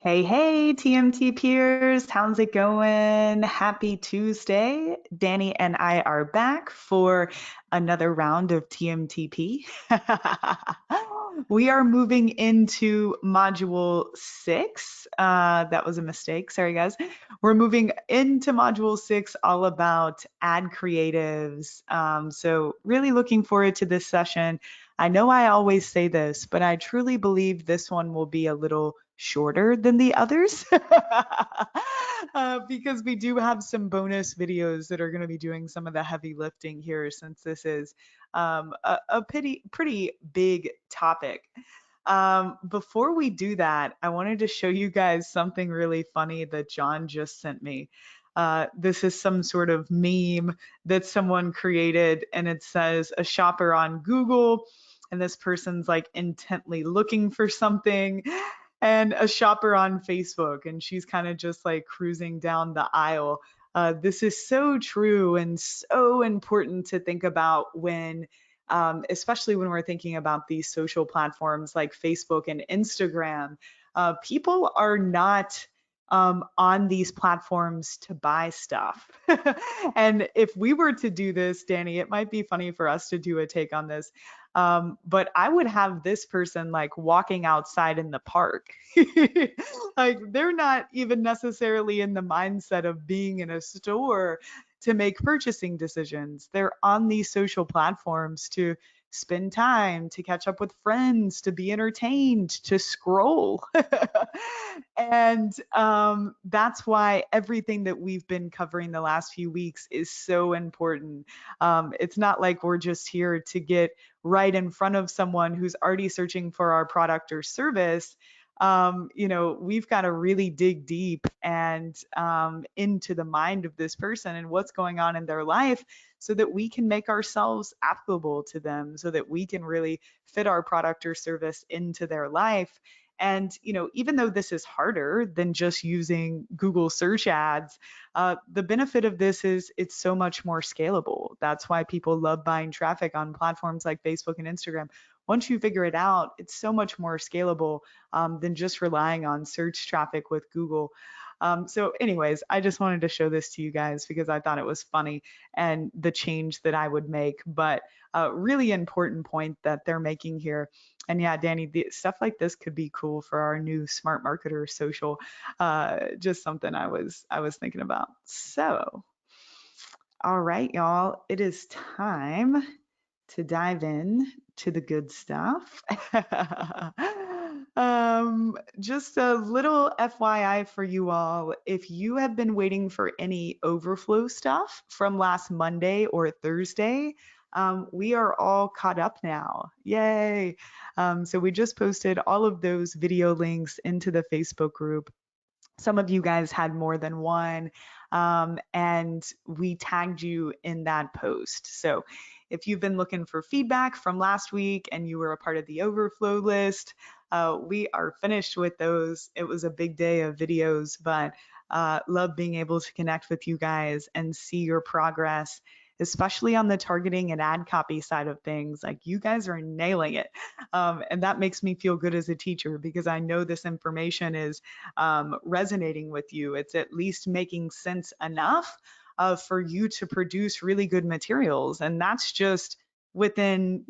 Hey, hey, TMT peers, how's it going? Happy Tuesday. Danny and I are back for another round of TMTP. We are moving into module 6. That was a mistake. Sorry, guys. We're moving into module 6, all about ad creatives. So, really looking forward to this session. I know I always say this, but I truly believe this one will be a little shorter than the others because we do have some bonus videos that are going to be doing some of the heavy lifting here since this is a pretty big topic. Before we do that, I wanted to show you guys something really funny that John just sent me. This is some sort of meme that someone created, and it says a shopper on Google, and this person's like intently looking for something, and a shopper on Facebook, and she's kind of just like cruising down the aisle. This is so true and so important to think about when, especially when we're thinking about these social platforms like Facebook and Instagram. People are not on these platforms to buy stuff. And if we were to do this, Danny, it might be funny for us to do a take on this. But I would have this person like walking outside in the park. Like they're not even necessarily in the mindset of being in a store to make purchasing decisions. They're on these social platforms to spend time, to catch up with friends, to be entertained, to scroll. And that's why everything that we've been covering the last few weeks is so important. It's not like we're just here to get right in front of someone who's already searching for our product or service. We've got to really dig deep and into the mind of this person and what's going on in their life so that we can make ourselves applicable to them, so that we can really fit our product or service into their life. And, even though this is harder than just using Google search ads, the benefit of this is it's so much more scalable. That's why people love buying traffic on platforms like Facebook and Instagram. Once you figure it out, it's so much more scalable than just relying on search traffic with Google. So, anyways, I just wanted to show this to you guys because I thought it was funny and the change that I would make. But really important point that they're making here. And yeah, Danny, stuff like this could be cool for our new smart marketer social. Just something I was thinking about. So, all right, y'all, it is time to dive in to the good stuff. Just a little FYI for you all. If you have been waiting for any overflow stuff from last Monday or Thursday, we are all caught up now. Yay. So we just posted all of those video links into the Facebook group. Some of you guys had more than one, and we tagged you in that post. So if you've been looking for feedback from last week and you were a part of the overflow list, we are finished with those. It was a big day of videos, but love being able to connect with you guys and see your progress, especially on the targeting and ad copy side of things. Like you guys are nailing it. And that makes me feel good as a teacher because I know this information is resonating with you. It's at least making sense enough for you to produce really good materials. And that's just within,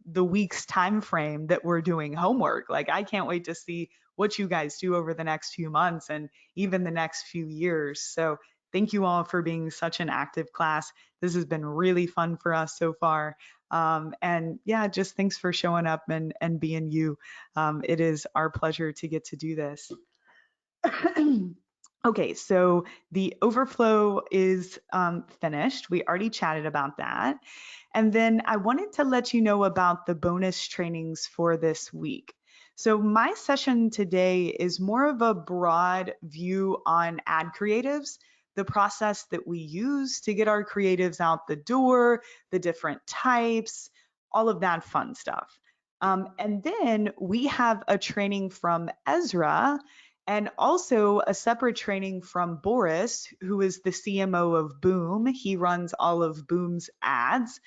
the week's time frame that we're doing homework. Like I can't wait to see what you guys do over the next few months and even the next few years. So thank you all for being such an active class. This has been really fun for us so far. And yeah, just thanks for showing up and being you. It is our pleasure to get to do this. Okay, so the overflow is finished. We already chatted about that. And then I wanted to let you know about the bonus trainings for this week. So my session today is more of a broad view on ad creatives, the process that we use to get our creatives out the door, the different types, all of that fun stuff. And then we have a training from Ezra and also a separate training from Boris, who is the CMO of Boom. He runs all of Boom's ads.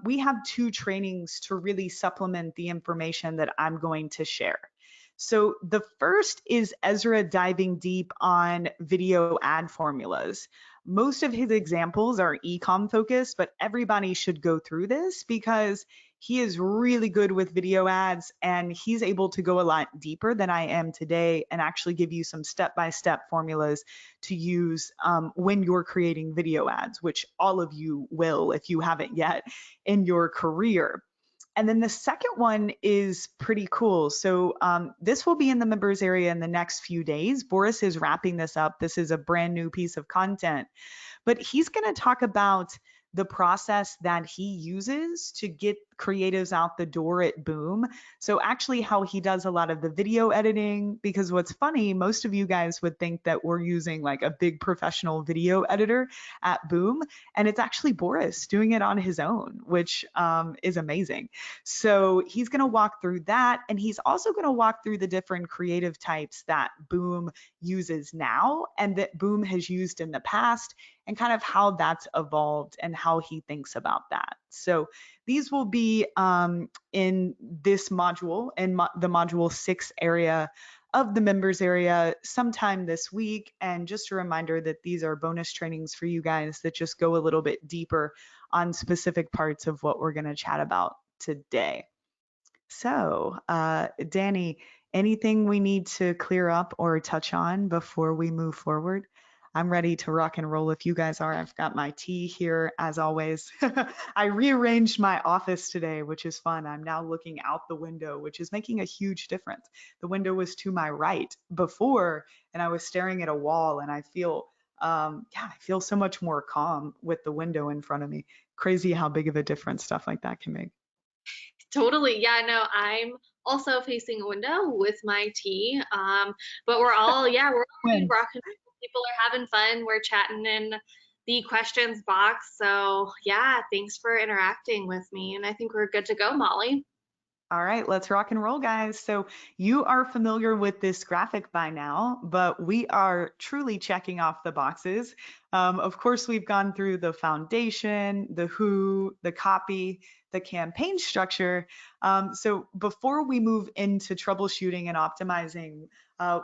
We have two trainings to really supplement the information that I'm going to share. So the first is Ezra diving deep on video ad formulas. Most of his examples are ecom focused, but everybody should go through this because he is really good with video ads and he's able to go a lot deeper than I am today and actually give you some step by step formulas to use when you're creating video ads, which all of you will if you haven't yet in your career. And then the second one is pretty cool. So this will be in the members area in the next few days. Boris is wrapping this up. This is a brand new piece of content, but he's going to talk about the process that he uses to get creatives out the door at Boom. So actually how he does a lot of the video editing, because what's funny, most of you guys would think that we're using like a big professional video editor at Boom, and it's actually Boris doing it on his own, which is amazing. So he's going to walk through that, and he's also going to walk through the different creative types that Boom uses now and that Boom has used in the past, and kind of how that's evolved and how he thinks about that. So these will be in this module, in the module 6 area of the members area sometime this week. And just a reminder that these are bonus trainings for you guys that just go a little bit deeper on specific parts of what we're going to chat about today. So, Danny, anything we need to clear up or touch on before we move forward? I'm ready to rock and roll if you guys are. I've got my tea here as always. I rearranged my office today, which is fun. I'm now looking out the window, which is making a huge difference. The window was to my right before, and I was staring at a wall, and I feel, I feel so much more calm with the window in front of me. Crazy how big of a difference stuff like that can make. Totally. Yeah, no, I'm also facing a window with my tea. But we're all, yeah, we're all Wins. rocking. People are having fun. We're chatting in the questions box. So yeah, thanks for interacting with me. And I think we're good to go, Molly. All right, let's rock and roll, guys. So you are familiar with this graphic by now, but we are truly checking off the boxes. Of course, we've gone through the foundation, the who, the copy, the campaign structure. So before we move into troubleshooting and optimizing,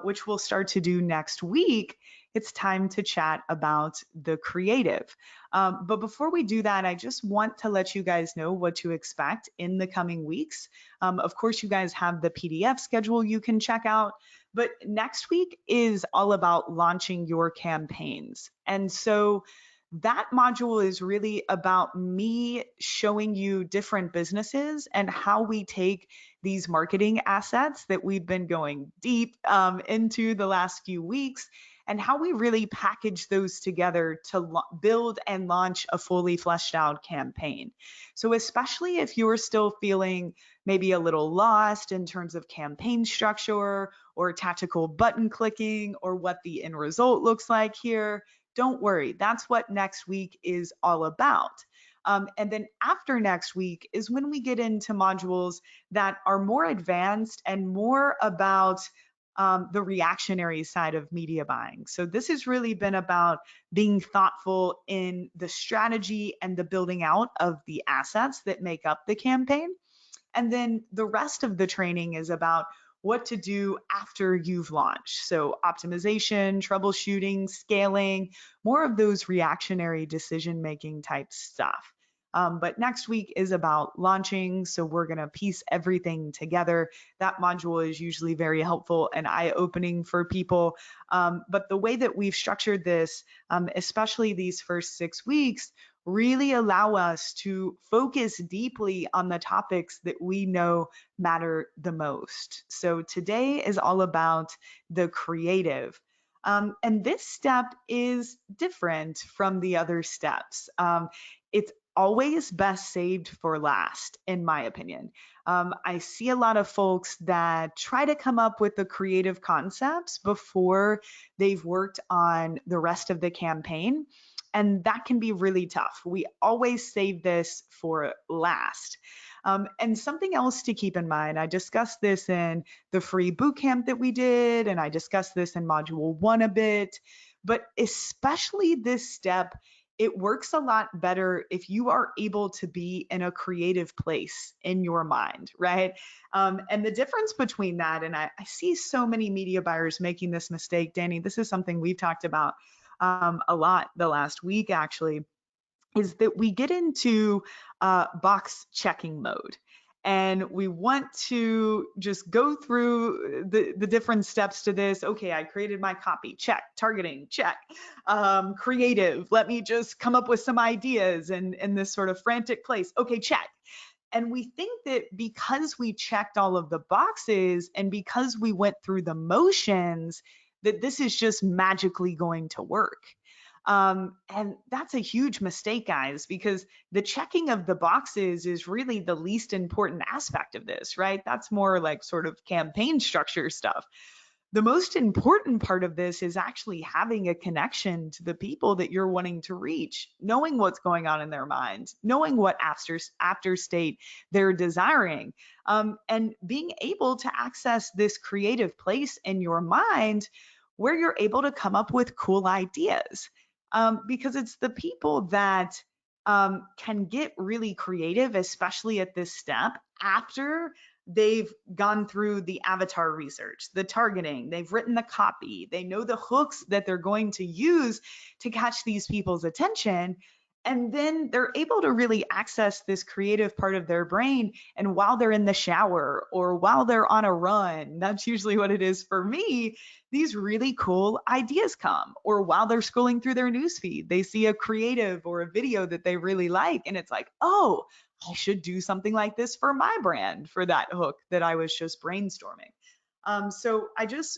which we'll start to do next week, it's time to chat about the creative. But before we do that, I just want to let you guys know what to expect in the coming weeks. Of course, you guys have the PDF schedule you can check out, but next week is all about launching your campaigns. And so that module is really about me showing you different businesses and how we take these marketing assets that we've been going deep into the last few weeks and how we really package those together to build and launch a fully fleshed out campaign. So, especially if you're still feeling maybe a little lost in terms of campaign structure or tactical button clicking or what the end result looks like here, don't worry. That's what next week is all about. And then after next week is when we get into modules that are more advanced and more about the reactionary side of media buying. So this has really been about being thoughtful in the strategy and the building out of the assets that make up the campaign. And then the rest of the training is about what to do after you've launched. So optimization, troubleshooting, scaling, more of those reactionary decision-making type stuff. But next week is about launching. So we're going to piece everything together. That module is usually very helpful and eye-opening for people. But the way that we've structured this, especially these first 6 weeks, really allow us to focus deeply on the topics that we know matter the most. So today is all about the creative. And this step is different from the other steps. It's always best saved for last, in my opinion. I see a lot of folks that try to come up with the creative concepts before they've worked on the rest of the campaign. And that can be really tough. We always save this for last. And something else to keep in mind, I discussed this in the free bootcamp that we did, and I discussed this in module 1 a bit, but especially this step it works a lot better if you are able to be in a creative place in your mind, right? And the difference between that, and I see so many media buyers making this mistake, Danny, this is something we've talked about a lot the last week, actually, is that we get into box checking mode. And we want to just go through the different steps to this. Okay, I created my copy, check. Targeting, check. Creative, let me just come up with some ideas in this sort of frantic place. Okay, check. And we think that because we checked all of the boxes and because we went through the motions, that this is just magically going to work. And that's a huge mistake, guys, because the checking of the boxes is really the least important aspect of this, right? That's more like sort of campaign structure stuff. The most important part of this is actually having a connection to the people that you're wanting to reach, knowing what's going on in their minds, knowing what after state they're desiring, and being able to access this creative place in your mind where you're able to come up with cool ideas. Because it's the people that can get really creative, especially at this step after they've gone through the avatar research, the targeting, they've written the copy, they know the hooks that they're going to use to catch these people's attention. And then they're able to really access this creative part of their brain. And while they're in the shower or while they're on a run, that's usually what it is for me, these really cool ideas come. Or while they're scrolling through their newsfeed, they see a creative or a video that they really like. And it's like, oh, I should do something like this for my brand for that hook that I was just brainstorming. So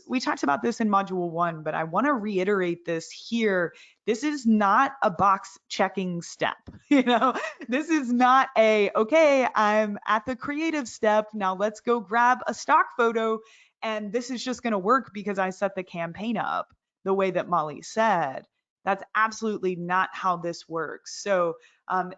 we talked about this in module one, but I want to reiterate this here. This is not a box checking step. This is not okay, I'm at the creative step. Now let's go grab a stock photo. And this is just going to work because I set the campaign up the way that Molly said. That's absolutely not how this works. So,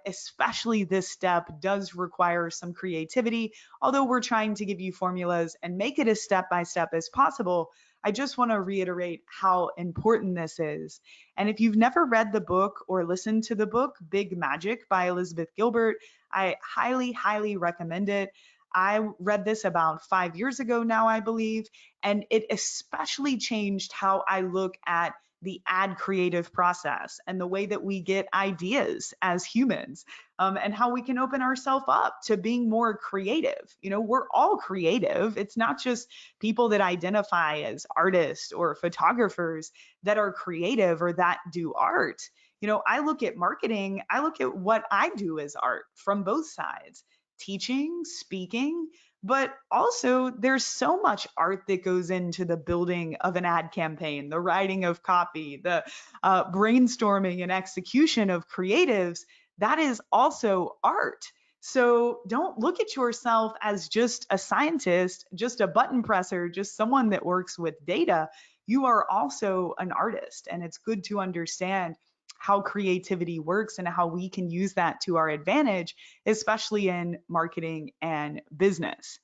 especially this step does require some creativity. Although we're trying to give you formulas and make it as step by step as possible, I just want to reiterate how important this is. And if you've never read the book or listened to the book, Big Magic by Elizabeth Gilbert, I highly, highly recommend it. I read this about 5 years ago now, I believe, and it especially changed how I look at the ad creative process and the way that we get ideas as humans, and how we can open ourselves up to being more creative. We're all creative. It's not just people that identify as artists or photographers that are creative or that do art. I look at marketing, I look at what I do as art from both sides, teaching, speaking, but also there's so much art that goes into the building of an ad campaign, the writing of copy, the brainstorming and execution of creatives. That is also art. So don't look at yourself as just a scientist, just a button presser, just someone that works with data. You are also an artist, and it's good to understand how creativity works and how we can use that to our advantage, especially in marketing and business.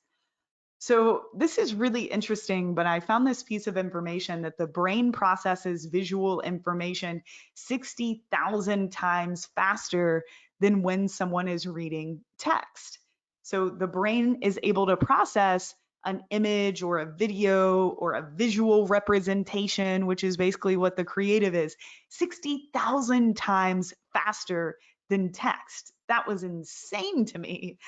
So this is really interesting, but I found this piece of information that the brain processes visual information 60,000 times faster than when someone is reading text. So the brain is able to process an image or a video or a visual representation, which is basically what the creative is, 60,000 times faster than text. That was insane to me.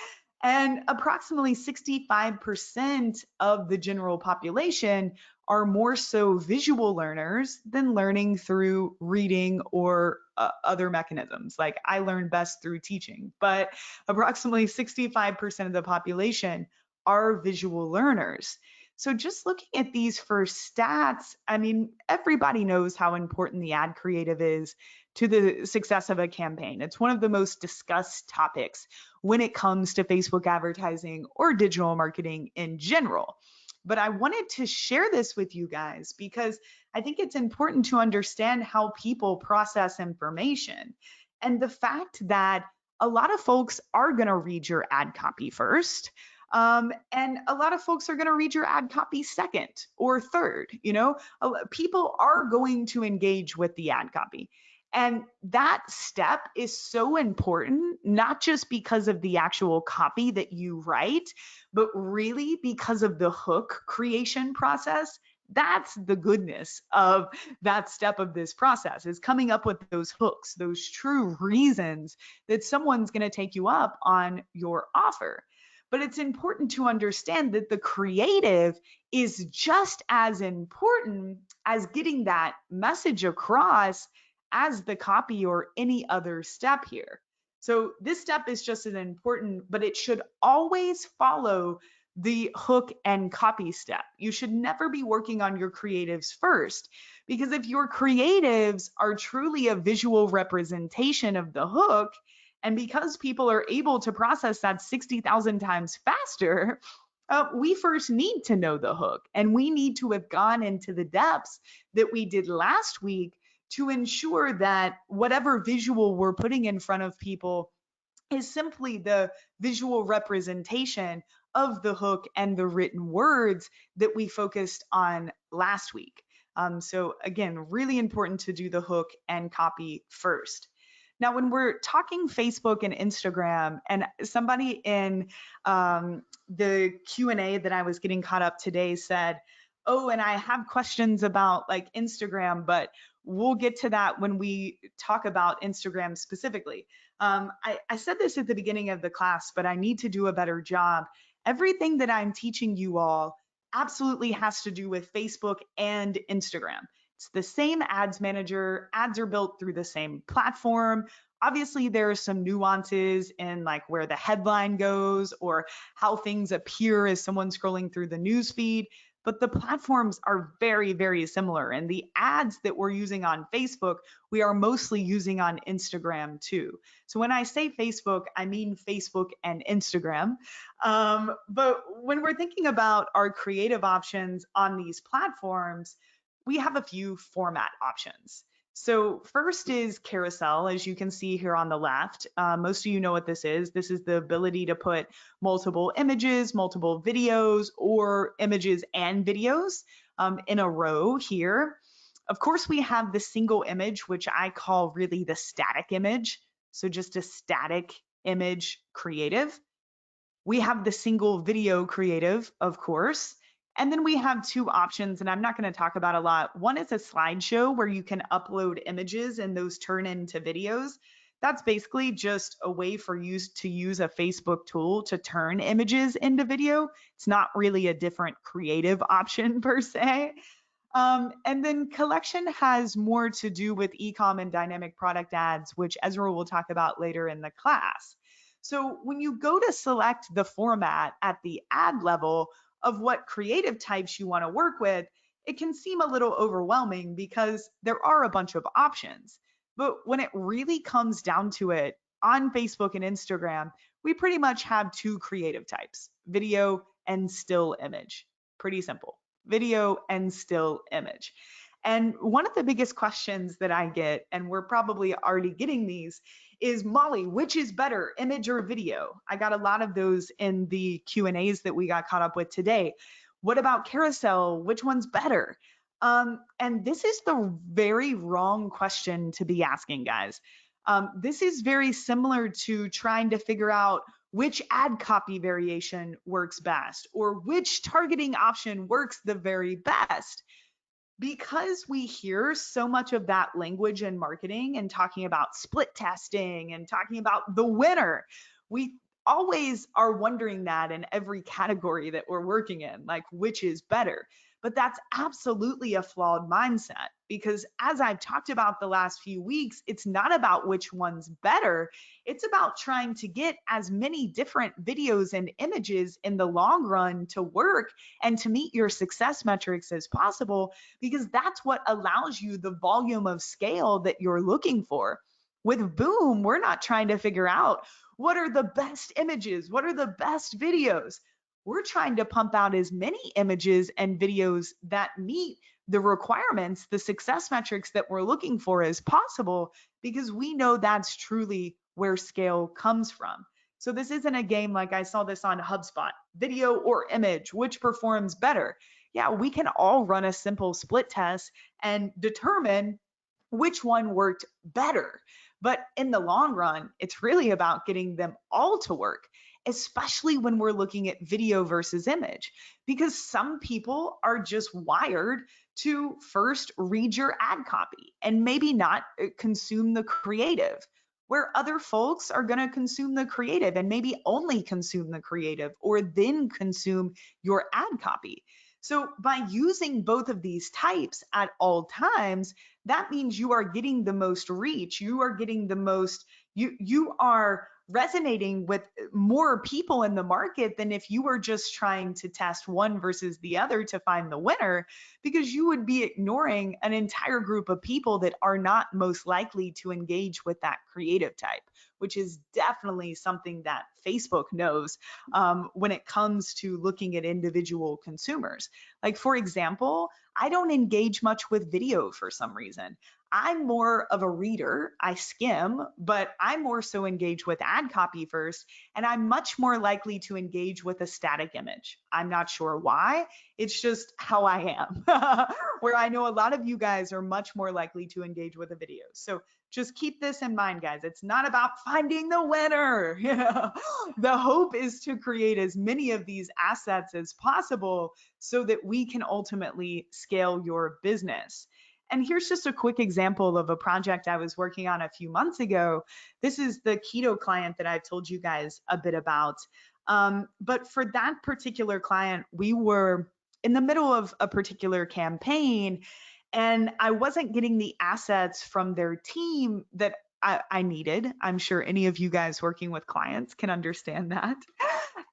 And approximately 65% of the general population are more so visual learners than learning through reading or other mechanisms. Like I learn best through teaching, but approximately 65% of the population are visual learners. So just looking at these first stats, I mean, everybody knows how important the ad creative is to the success of a campaign. It's one of the most discussed topics when it comes to Facebook advertising or digital marketing in general. But I wanted to share this with you guys because I think it's important to understand how people process information and the fact that a lot of folks are going to read your ad copy first. And a lot of folks are going to read your ad copy second or third. People are going to engage with the ad copy. And that step is so important, not just because of the actual copy that you write, but really because of the hook creation process. That's the goodness of that step of this process, is coming up with those hooks, those true reasons that someone's going to take you up on your offer. But it's important to understand that the creative is just as important as getting that message across as the copy or any other step here. So this step is just as important, but it should always follow the hook and copy step. You should never be working on your creatives first, because if your creatives are truly a visual representation of the hook, and because people are able to process that 60,000 times faster, we first need to know the hook, and we need to have gone into the depths that we did last week to ensure that whatever visual we're putting in front of people is simply the visual representation of the hook and the written words that we focused on last week. So, again, really important to do the hook and copy first. Now, when we're talking Facebook and Instagram, and somebody in the Q&A that I was getting caught up today said, "Oh, and I have questions about like Instagram, but we'll get to that when we talk about Instagram specifically." I said this at the beginning of the class, but I need to do a better job. Everything that I'm teaching you all absolutely has to do with Facebook and Instagram. It's the same ads manager. Ads are built through the same platform. Obviously, there are some nuances in like where the headline goes or how things appear as someone scrolling through the news feed, but the platforms are very, very similar. And the ads that we're using on Facebook, we are mostly using on Instagram too. So when I say Facebook, I mean Facebook and Instagram. But when we're thinking about our creative options on these platforms, we have a few format options. So first is carousel, as you can see here on the left. Most of you know what this is. This is the ability to put multiple images, multiple videos, or images and videos in a row here. Of course, we have the single image, which I call really the static image. So just a static image creative. We have the single video creative, of course. And then we have two options, and I'm not going to talk about a lot. One is a slideshow where you can upload images and those turn into videos. That's basically just a way for you to use a Facebook tool to turn images into video. It's not really a different creative option per se. And then collection has more to do with e-com and dynamic product ads, which Ezra will talk about later in the class. So when you go to select the format at the ad level of what creative types you want to work with, it can seem a little overwhelming because there are a bunch of options. But when it really comes down to it, on Facebook and Instagram, we pretty much have two creative types: video and still image. Pretty simple. Video and still image. And one of the biggest questions that I get, and we're probably already getting these, is, Molly, which is better, image or video? I got a lot of those in the Q&As that we got caught up with today. What about carousel? Which one's better? And this is the very wrong question to be asking, guys. This is very similar to trying to figure out which ad copy variation works best or which targeting option works the very best. Because we hear so much of that language in marketing and talking about split testing and talking about the winner, we always are wondering that in every category that we're working in, like which is better. But that's absolutely a flawed mindset, because as I've talked about the last few weeks, it's not about which one's better. It's about trying to get as many different videos and images in the long run to work and to meet your success metrics as possible, because that's what allows you the volume of scale that you're looking for. With Boom, we're not trying to figure out what are the best images, what are the best videos. We're trying to pump out as many images and videos that meet the requirements, the success metrics that we're looking for as possible, because we know that's truly where scale comes from. So this isn't a game like I saw this on HubSpot, video or image, which performs better? Yeah, we can all run a simple split test and determine which one worked better. But in the long run, it's really about getting them all to work, especially when we're looking at video versus image, because some people are just wired to first read your ad copy and maybe not consume the creative, where other folks are going to consume the creative and maybe only consume the creative or then consume your ad copy. So by using both of these types at all times, that means you are getting the most reach, you are getting the most, you are resonating with more people in the market than if you were just trying to test one versus the other to find the winner, because you would be ignoring an entire group of people that are not most likely to engage with that creative type, which is definitely something that Facebook knows when it comes to looking at individual consumers. Like, for example, I don't engage much with video for some reason. I'm more of a reader. I skim, but I more so engage with ad copy first, and I'm much more likely to engage with a static image. I'm not sure why. It's just how I am. Where I know a lot of you guys are much more likely to engage with a video. So just keep this in mind, guys. It's not about finding the winner. The hope is to create as many of these assets as possible so that we can ultimately scale your business. And here's just a quick example of a project I was working on a few months ago. This is the keto client that I've told you guys a bit about. But for that particular client, we were in the middle of a particular campaign, and I wasn't getting the assets from their team that I needed. I'm sure any of you guys working with clients can understand that.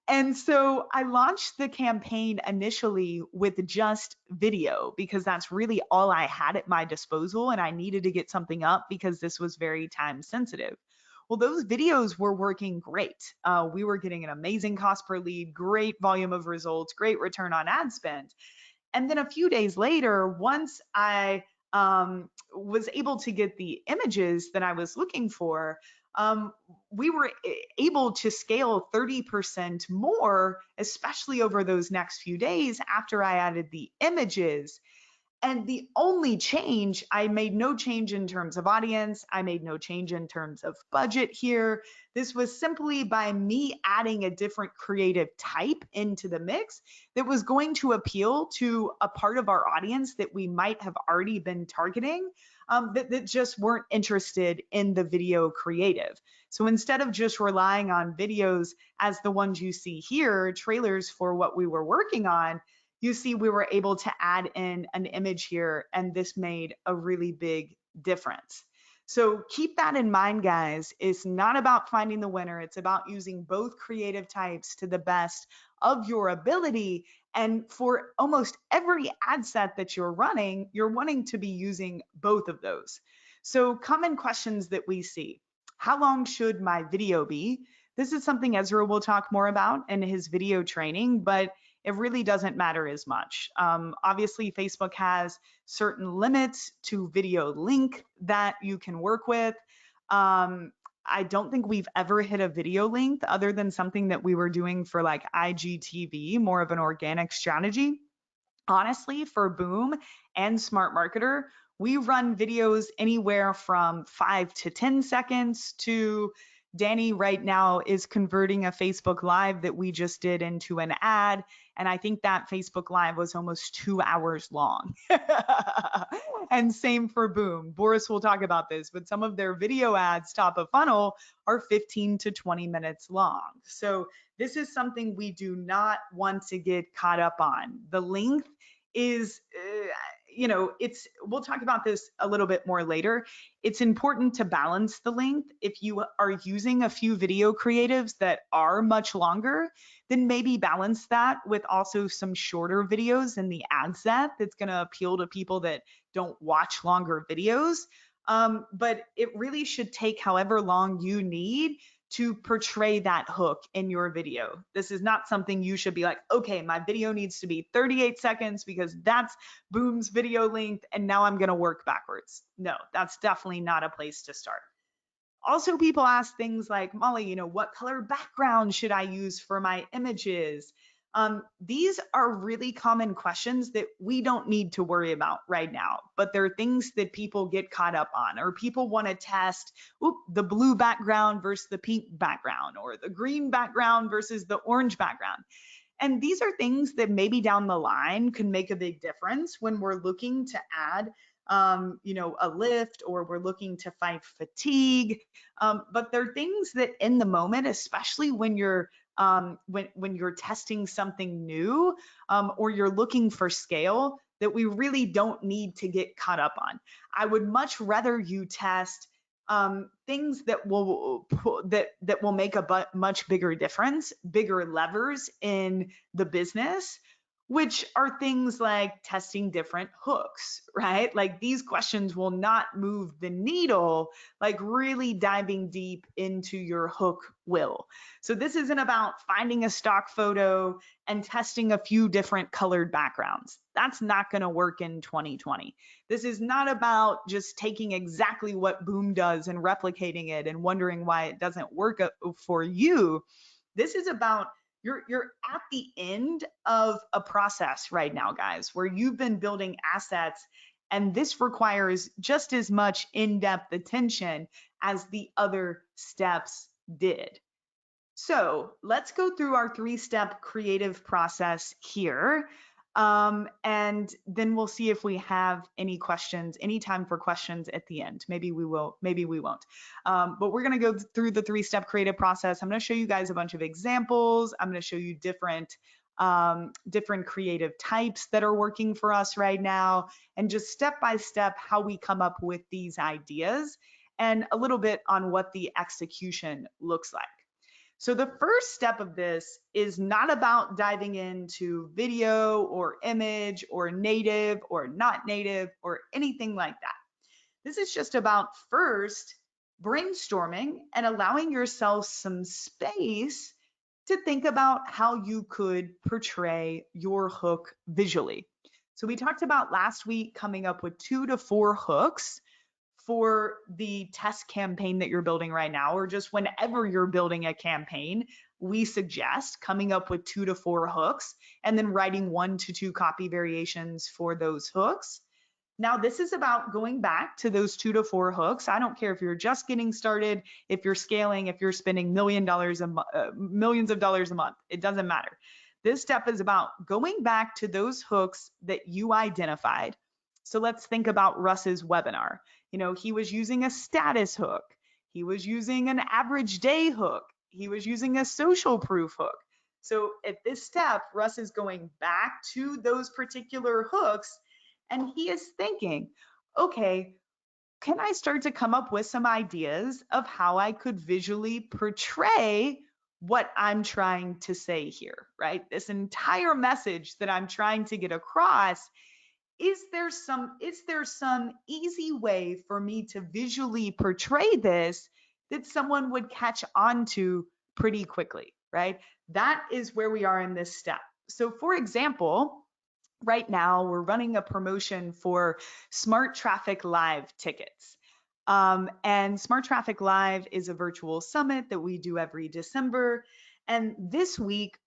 And so I launched the campaign initially with just video because that's really all I had at my disposal. And I needed to get something up because this was very time sensitive. Well, those videos were working great. We were getting an amazing cost per lead, great volume of results, great return on ad spend. And then a few days later, once I was able to get the images that I was looking for, um, we were able to scale 30% more, especially over those next few days after I added the images. And the only change, I made no change in terms of audience. I made no change in terms of budget here. This was simply by me adding a different creative type into the mix that was going to appeal to a part of our audience that we might have already been targeting, that just weren't interested in the video creative. So instead of just relying on videos as the ones you see here, trailers for what we were working on, you see we were able to add in an image here, and this made a really big difference. So keep that in mind, guys. It's not about finding the winner. It's about using both creative types to the best of your ability. And for almost every ad set that you're running, you're wanting to be using both of those. So common questions that we see: how long should my video be? This is something Ezra will talk more about in his video training, but it really doesn't matter as much. Obviously, Facebook has certain limits to video link that you can work with. I don't think we've ever hit a video length other than something that we were doing for like IGTV, more of an organic strategy. Honestly, for Boom and Smart Marketer, we run videos anywhere from 5 to 10 seconds to Danny right now is converting a Facebook Live that we just did into an ad. And I think that Facebook Live was almost 2 hours long. And same for Boom. Boris will talk about this, but some of their video ads, top of funnel, are 15 to 20 minutes long. So this is something we do not want to get caught up on. The length is, we'll talk about this a little bit more later. It's important to balance the length. If you are using a few video creatives that are much longer, then maybe balance that with also some shorter videos in the ad set that's going to appeal to people that don't watch longer videos. But it really should take however long you need to portray that hook in your video. This is not something you should be like, okay, my video needs to be 38 seconds because that's Boom's video length, and now I'm going to work backwards. No, that's definitely not a place to start. Also, people ask things like, Molly, what color background should I use for my images? These are really common questions that we don't need to worry about right now, but they're things that people get caught up on, or people want to test the blue background versus the pink background, or the green background versus the orange background. And these are things that maybe down the line can make a big difference when we're looking to add, a lift, or we're looking to fight fatigue. But they're things that in the moment, especially when you're testing something new, or you're looking for scale, that we really don't need to get caught up on. I would much rather you test things that will make a much bigger difference, bigger levers in the business, which are things like testing different hooks, right? Like these questions will not move the needle, like really diving deep into your hook will. So this isn't about finding a stock photo and testing a few different colored backgrounds. That's not going to work in 2020. This is not about just taking exactly what Boom does and replicating it and wondering why it doesn't work for you. This is about you're at the end of a process right now, guys, where you've been building assets, and this requires just as much in-depth attention as the other steps did. So let's go through our three-step creative process here. And then we'll see if we have any questions, any time for questions at the end. Maybe we will, maybe we won't. But we're gonna go through the three-step creative process. I'm gonna show you guys a bunch of examples. I'm gonna show you different creative types that are working for us right now, and just step by step how we come up with these ideas, and a little bit on what the execution looks like. So the first step of this is not about diving into video or image or native or not native or anything like that. This is just about first brainstorming and allowing yourself some space to think about how you could portray your hook visually. So we talked about last week coming up with 2 to 4 hooks for the test campaign that you're building right now, or just whenever you're building a campaign. We suggest coming up with 2 to 4 hooks and then writing 1 to 2 copy variations for those hooks. Now, this is about going back to those 2 to 4 hooks. I don't care if you're just getting started, if you're scaling, if you're spending millions of dollars a month, it doesn't matter. This step is about going back to those hooks that you identified. So let's think about Russ's webinar. He was using a status hook. He was using an average day hook. He was using a social proof hook. So at this step, Russ is going back to those particular hooks, and he is thinking, okay, can I start to come up with some ideas of how I could visually portray what I'm trying to say here, right? This entire message that I'm trying to get across, is there some easy way for me to visually portray this that someone would catch on to pretty quickly, right? That is where we are in this step. So for example, right now we're running a promotion for Smart Traffic Live tickets. And Smart Traffic Live is a virtual summit that we do every December. And this week,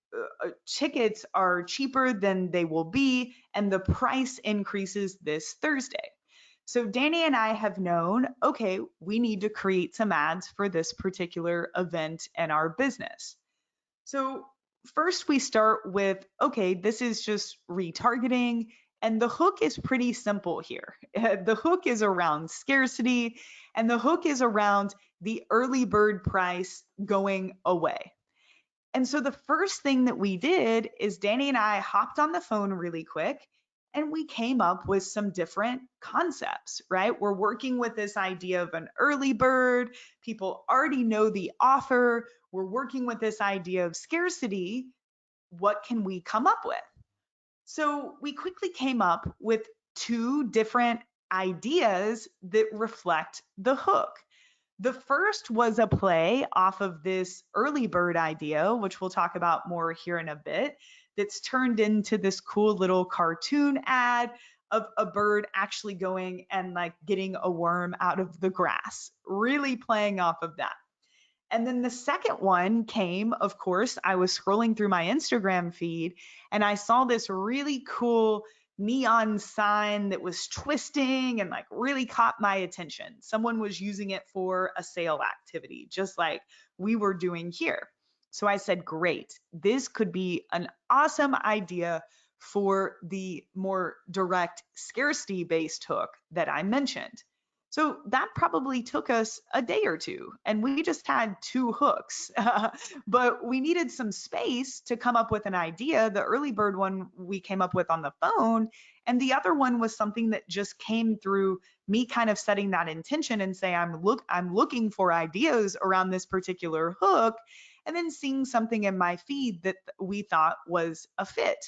tickets are cheaper than they will be, and the price increases this Thursday. So Danny and I have known, okay, we need to create some ads for this particular event in our business. So first we start with, okay, this is just retargeting, and the hook is pretty simple here. The hook is around scarcity, and the hook is around the early bird price going away. And so the first thing that we did is Danny and I hopped on the phone really quick, and we came up with some different concepts, right? We're working with this idea of an early bird. People already know the offer. We're working with this idea of scarcity. What can we come up with? So we quickly came up with 2 different ideas that reflect the hook. The first was a play off of this early bird idea, which we'll talk about more here in a bit, that's turned into this cool little cartoon ad of a bird actually going and like getting a worm out of the grass, really playing off of that. And then the second one came, of course, I was scrolling through my Instagram feed and I saw this really cool neon sign that was twisting and like really caught my attention. Someone was using it for a sale activity, just like we were doing here. So I said, great, this could be an awesome idea for the more direct scarcity based hook that I mentioned. So that probably took us a day or two, and we just had two hooks. But we needed some space to come up with an idea. The early bird one we came up with on the phone, and the other one was something that just came through me kind of setting that intention and say I'm looking for ideas around this particular hook, and then seeing something in my feed that we thought was a fit.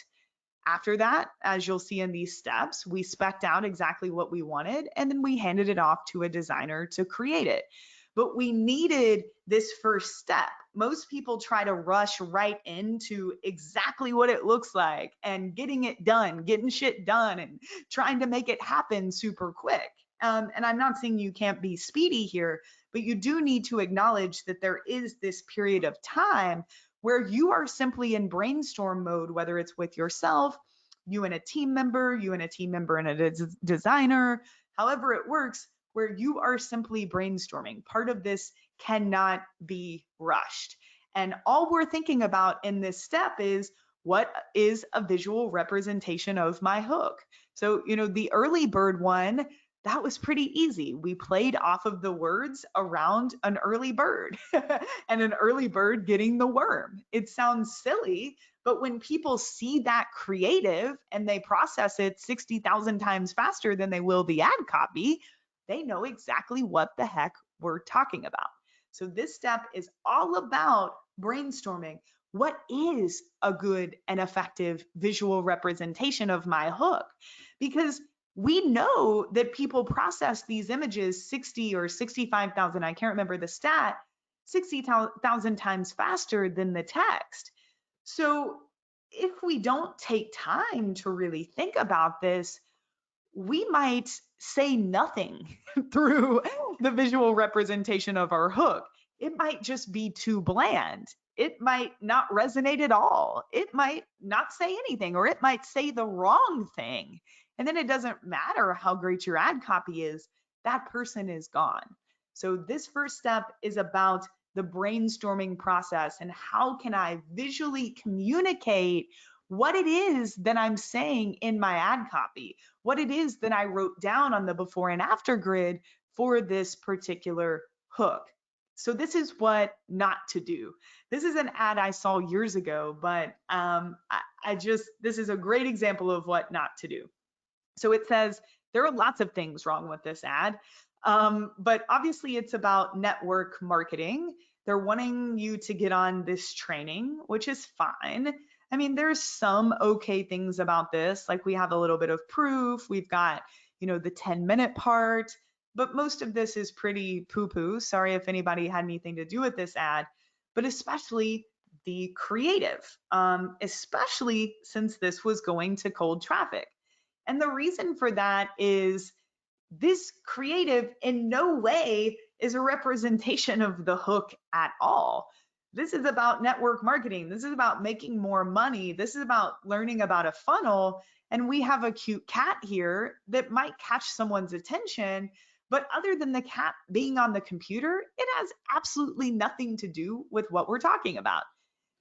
After that, as you'll see in these steps, we spec'd out exactly what we wanted and then we handed it off to a designer to create it. But we needed this first step. Most people try to rush right into exactly what it looks like and getting it done, getting shit done, and trying to make it happen super quick. And I'm not saying you can't be speedy here, but you do need to acknowledge that there is this period of time where you are simply in brainstorm mode, whether it's with yourself, you and a team member, you and a team member and a designer, however it works, where you are simply brainstorming. Part of this cannot be rushed. And all we're thinking about in this step is what is a visual representation of my hook? So, the early bird one, that was pretty easy. We played off of the words around an early bird and an early bird getting the worm. It sounds silly, but when people see that creative and they process it 60,000 times faster than they will the ad copy, they know exactly what the heck we're talking about. So this step is all about brainstorming. What is a good and effective visual representation of my hook? Because we know that people process these images 60 or 65,000, I can't remember the stat, 60,000 times faster than the text. So if we don't take time to really think about this, we might say nothing through the visual representation of our hook. It might just be too bland. It might not resonate at all. It might not say anything, or it might say the wrong thing. And then it doesn't matter how great your ad copy is, that person is gone. So, this first step is about the brainstorming process and how can I visually communicate what it is that I'm saying in my ad copy, what it is that I wrote down on the before and after grid for this particular hook. So this is what not to do. This is an ad I saw years ago, but this is a great example of what not to do. So it says there are lots of things wrong with this ad, but obviously it's about network marketing. They're wanting you to get on this training, which is fine. I mean, there's some okay things about this, like we have a little bit of proof. We've got, the 10-minute part, but most of this is pretty poo-poo. Sorry if anybody had anything to do with this ad, but especially the creative, especially since this was going to cold traffic. And the reason for that is this creative in no way is a representation of the hook at all. This is about network marketing. This is about making more money. This is about learning about a funnel. And we have a cute cat here that might catch someone's attention. But other than the cat being on the computer, it has absolutely nothing to do with what we're talking about.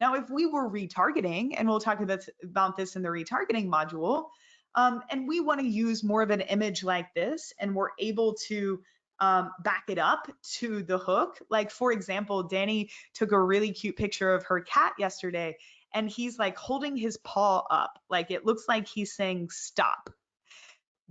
Now, if we were retargeting, and we'll talk about this in the retargeting module, and we want to use more of an image like this, and we're able to back it up to the hook. Like, for example, Danny took a really cute picture of her cat yesterday, and he's like holding his paw up. Like, it looks like he's saying stop.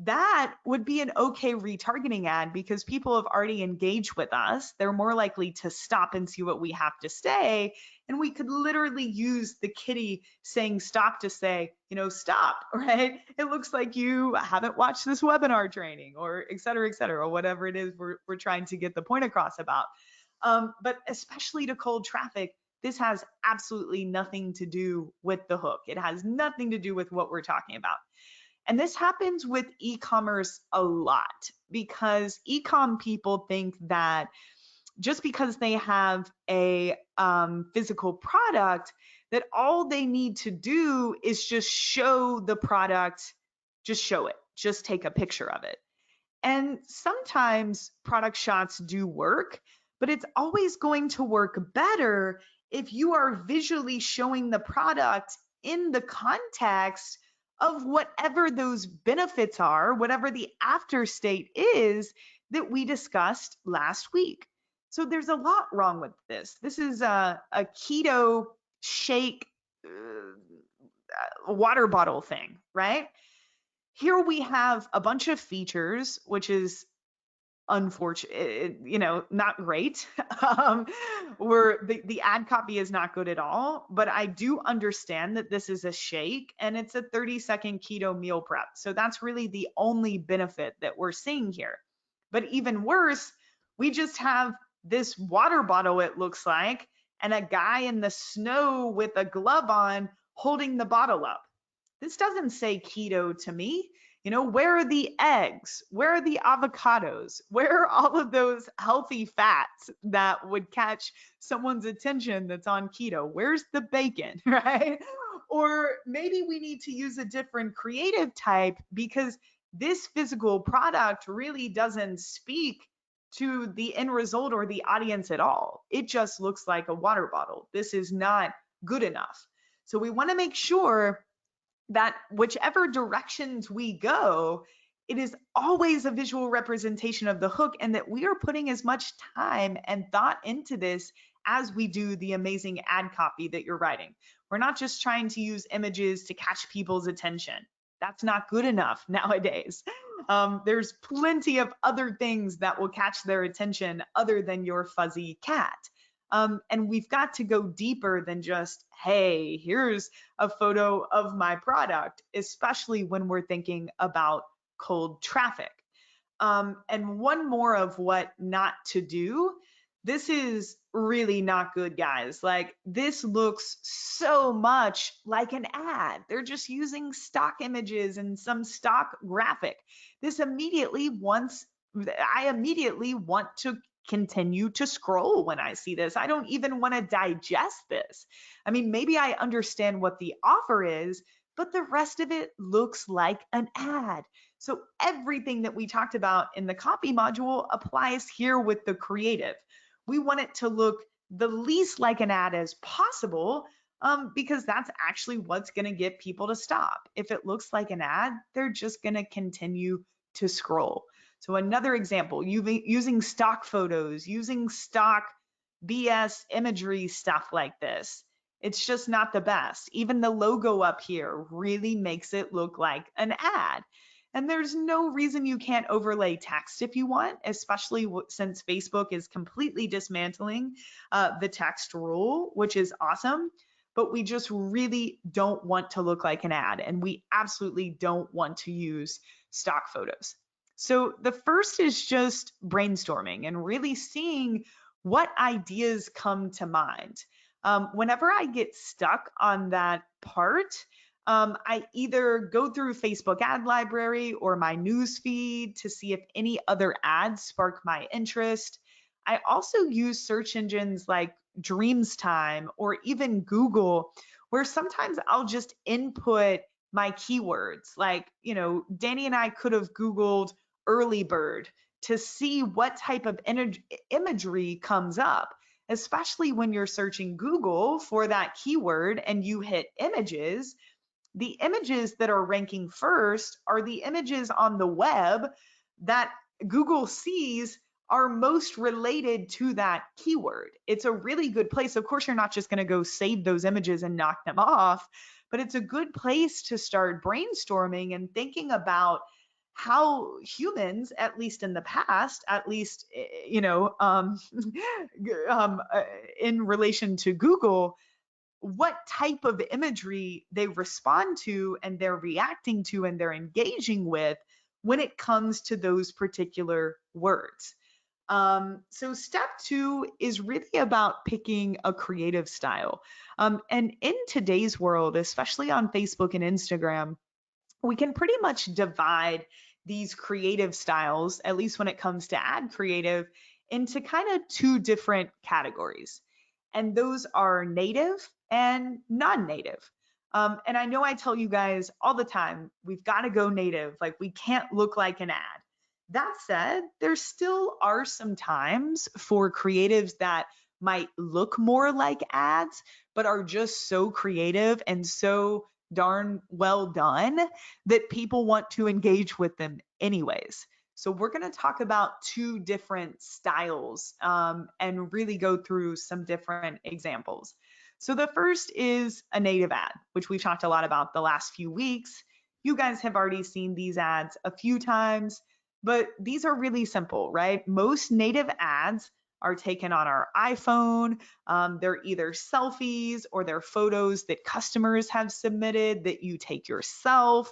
That would be an okay retargeting ad because people have already engaged with us. They're more likely to stop and see what we have to say. And we could literally use the kitty saying stop to say, stop, right? It looks like you haven't watched this webinar training, or et cetera, or whatever it is we're trying to get the point across about. But especially to cold traffic, this has absolutely nothing to do with the hook. It has nothing to do with what we're talking about. And this happens with e-commerce a lot because e-com people think that just because they have a physical product, that all they need to do is just show the product, just show it, just take a picture of it. And sometimes product shots do work, but it's always going to work better if you are visually showing the product in the context of whatever those benefits are, whatever the after state is that we discussed last week. So there's a lot wrong with this. This is a keto shake water bottle thing, right? Here we have a bunch of features, which is unfortunate, not great. um, where the ad copy is not good at all, but I do understand that this is a shake and it's a 30-second keto meal prep. So that's really the only benefit that we're seeing here. But even worse, we just have this water bottle, it looks like, and a guy in the snow with a glove on holding the bottle up. This doesn't say keto to me. Where are the eggs? Where are the avocados? Where are all of those healthy fats that would catch someone's attention that's on keto? Where's the bacon, right? Or maybe we need to use a different creative type because this physical product really doesn't speak to the end result or the audience at all. It just looks like a water bottle. This is not good enough. So we want to make sure that whichever directions we go, it is always a visual representation of the hook, and that we are putting as much time and thought into this as we do the amazing ad copy that you're writing. We're not just trying to use images to catch people's attention. That's not good enough nowadays. There's plenty of other things that will catch their attention other than your fuzzy cat. And we've got to go deeper than just, hey, here's a photo of my product, especially when we're thinking about cold traffic. And one more of what not to do. This is really not good, guys. Like, this looks so much like an ad. They're just using stock images and some stock graphic. I immediately want to continue to scroll when I see this. I don't even want to digest this. I mean, maybe I understand what the offer is, but the rest of it looks like an ad. So everything that we talked about in the copy module applies here with the creative. We want it to look the least like an ad as possible, because that's actually what's going to get people to stop. If it looks like an ad, they're just going to continue to scroll. So another example, using stock photos, using stock BS imagery, stuff like this. It's just not the best. Even the logo up here really makes it look like an ad. And there's no reason you can't overlay text if you want, especially since Facebook is completely dismantling the text rule, which is awesome. But we just really don't want to look like an ad, and we absolutely don't want to use stock photos. So the first is just brainstorming and really seeing what ideas come to mind. Whenever I get stuck on that part, I either go through Facebook ad library or my news feed to see if any other ads spark my interest. I also use search engines like Dreamstime or even Google, where sometimes I'll just input my keywords. Like, Danny and I could have Googled early bird to see what type of imagery comes up, especially when you're searching Google for that keyword and you hit images. The images that are ranking first are the images on the web that Google sees are most related to that keyword. It's a really good place. Of course, you're not just going to go save those images and knock them off, but it's a good place to start brainstorming and thinking about how humans, at least in the past, at least, in relation to Google, what type of imagery they respond to and they're reacting to and they're engaging with when it comes to those particular words. So step 2 is really about picking a creative style. And in today's world, especially on Facebook and Instagram, we can pretty much divide these creative styles, at least when it comes to ad creative, into kind of two different categories. And those are native and non-native. And I know I tell you guys all the time, we've got to go native. Like we can't look like an ad. That said, there still are some times for creatives that might look more like ads, but are just so creative and so darn well done that people want to engage with them anyways. So we're going to talk about two different styles and really go through some different examples. So the first is a native ad, which we've talked a lot about the last few weeks. You guys have already seen these ads a few times, but these are really simple, right? Most native ads are taken on our iPhone. They're either selfies or they're photos that customers have submitted that you take yourself.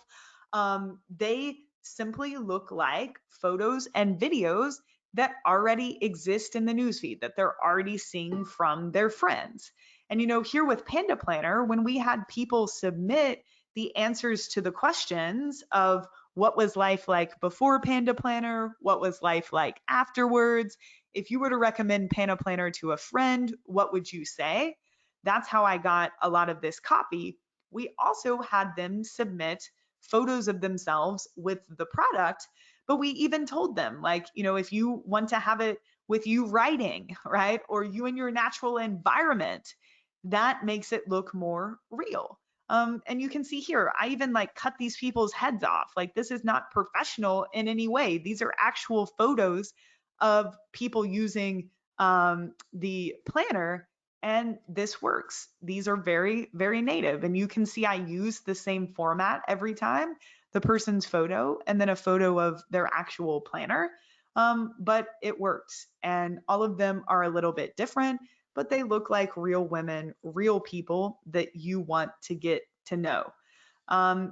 They simply look like photos and videos that already exist in the newsfeed, that they're already seeing from their friends. And here with Panda Planner, when we had people submit the answers to the questions of what was life like before Panda Planner, what was life like afterwards, if you were to recommend Panda Planner to a friend, what would you say? That's how I got a lot of this copy. We also had them submit photos of themselves with the product, but we even told them, like, if you want to have it with you writing, right, or you in your natural environment, that makes it look more real. And you can see here, I even like cut these people's heads off. Like, this is not professional in any way. These are actual photos of people using the planner, and this works. These are very, very native. And you can see I use the same format every time, the person's photo and then a photo of their actual planner. But it works. And all of them are a little bit different, but they look like real women, real people that you want to get to know.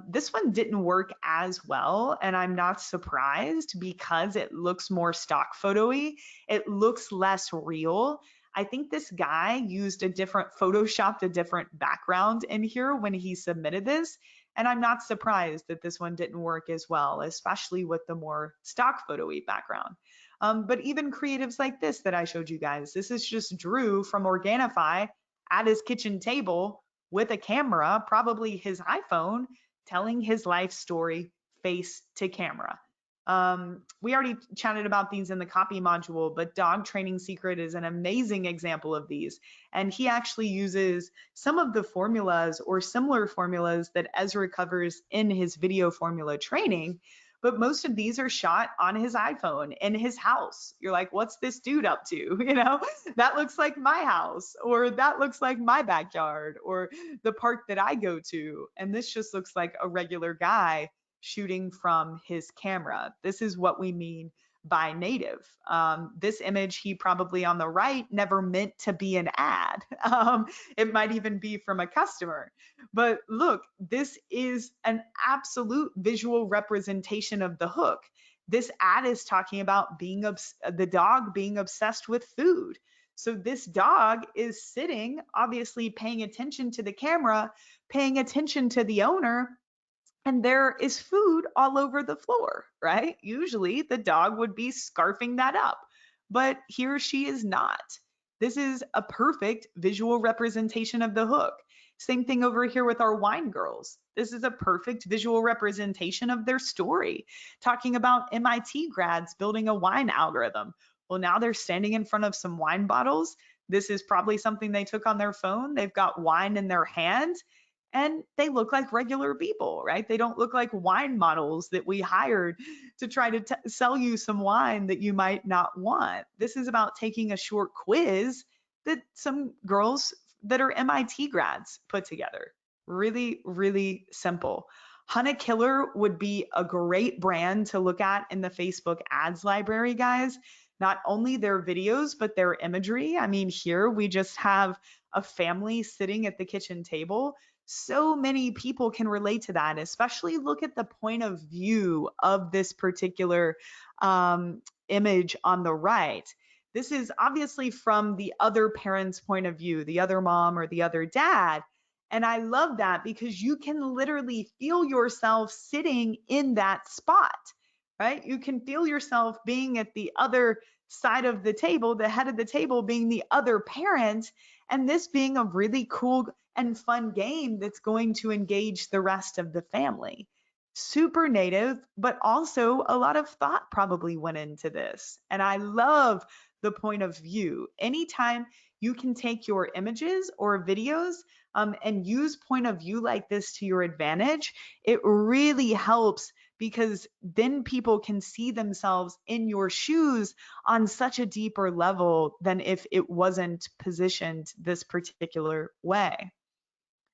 This one didn't work as well, and I'm not surprised because it looks more stock photo-y. It looks less real. I think this guy used photoshopped a different background in here when he submitted this, and I'm not surprised that this one didn't work as well, especially with the more stock photo-y background. But even creatives like this that I showed you guys, this is just Drew from Organifi at his kitchen table with a camera, probably his iPhone, telling his life story face to camera. We already chatted about these in the copy module, but Dog Training Secret is an amazing example of these. And he actually uses some of the formulas or similar formulas that Ezra covers in his video formula training, but most of these are shot on his iPhone in his house. You're like, what's this dude up to? That looks like my house, or that looks like my backyard, or the park that I go to. And this just looks like a regular guy shooting from his camera. This is what we mean by native. This image, he probably on the right never meant to be an ad. It might even be from a customer. But look, this is an absolute visual representation of the hook. This ad is talking about the dog being obsessed with food. So this dog is sitting, obviously paying attention to the camera, paying attention to the owner, and there is food all over the floor, right? Usually the dog would be scarfing that up, but here she is not. This is a perfect visual representation of the hook. Same thing over here with our wine girls. This is a perfect visual representation of their story, talking about MIT grads building a wine algorithm. Well, now they're standing in front of some wine bottles. This is probably something they took on their phone. They've got wine in their hand, and they look like regular people, right? They don't look like wine models that we hired to try to sell you some wine that you might not want. This is about taking a short quiz that some girls that are MIT grads put together. Really, really simple. Hunna Killer would be a great brand to look at in the Facebook ads library, guys. Not only their videos, but their imagery. I mean, here we just have a family sitting at the kitchen table. So many people can relate to that, especially look at the point of view of this particular image on the right. This is obviously from the other parent's point of view, the other mom or the other dad. And I love that because you can literally feel yourself sitting in that spot, right? You can feel yourself being at the other side of the table, the head of the table being the other parent, and this being a really cool and fun game that's going to engage the rest of the family. Super native, but also a lot of thought probably went into this. And I love the point of view. Anytime you can take your images or videos and use point of view like this to your advantage, it really helps because then people can see themselves in your shoes on such a deeper level than if it wasn't positioned this particular way.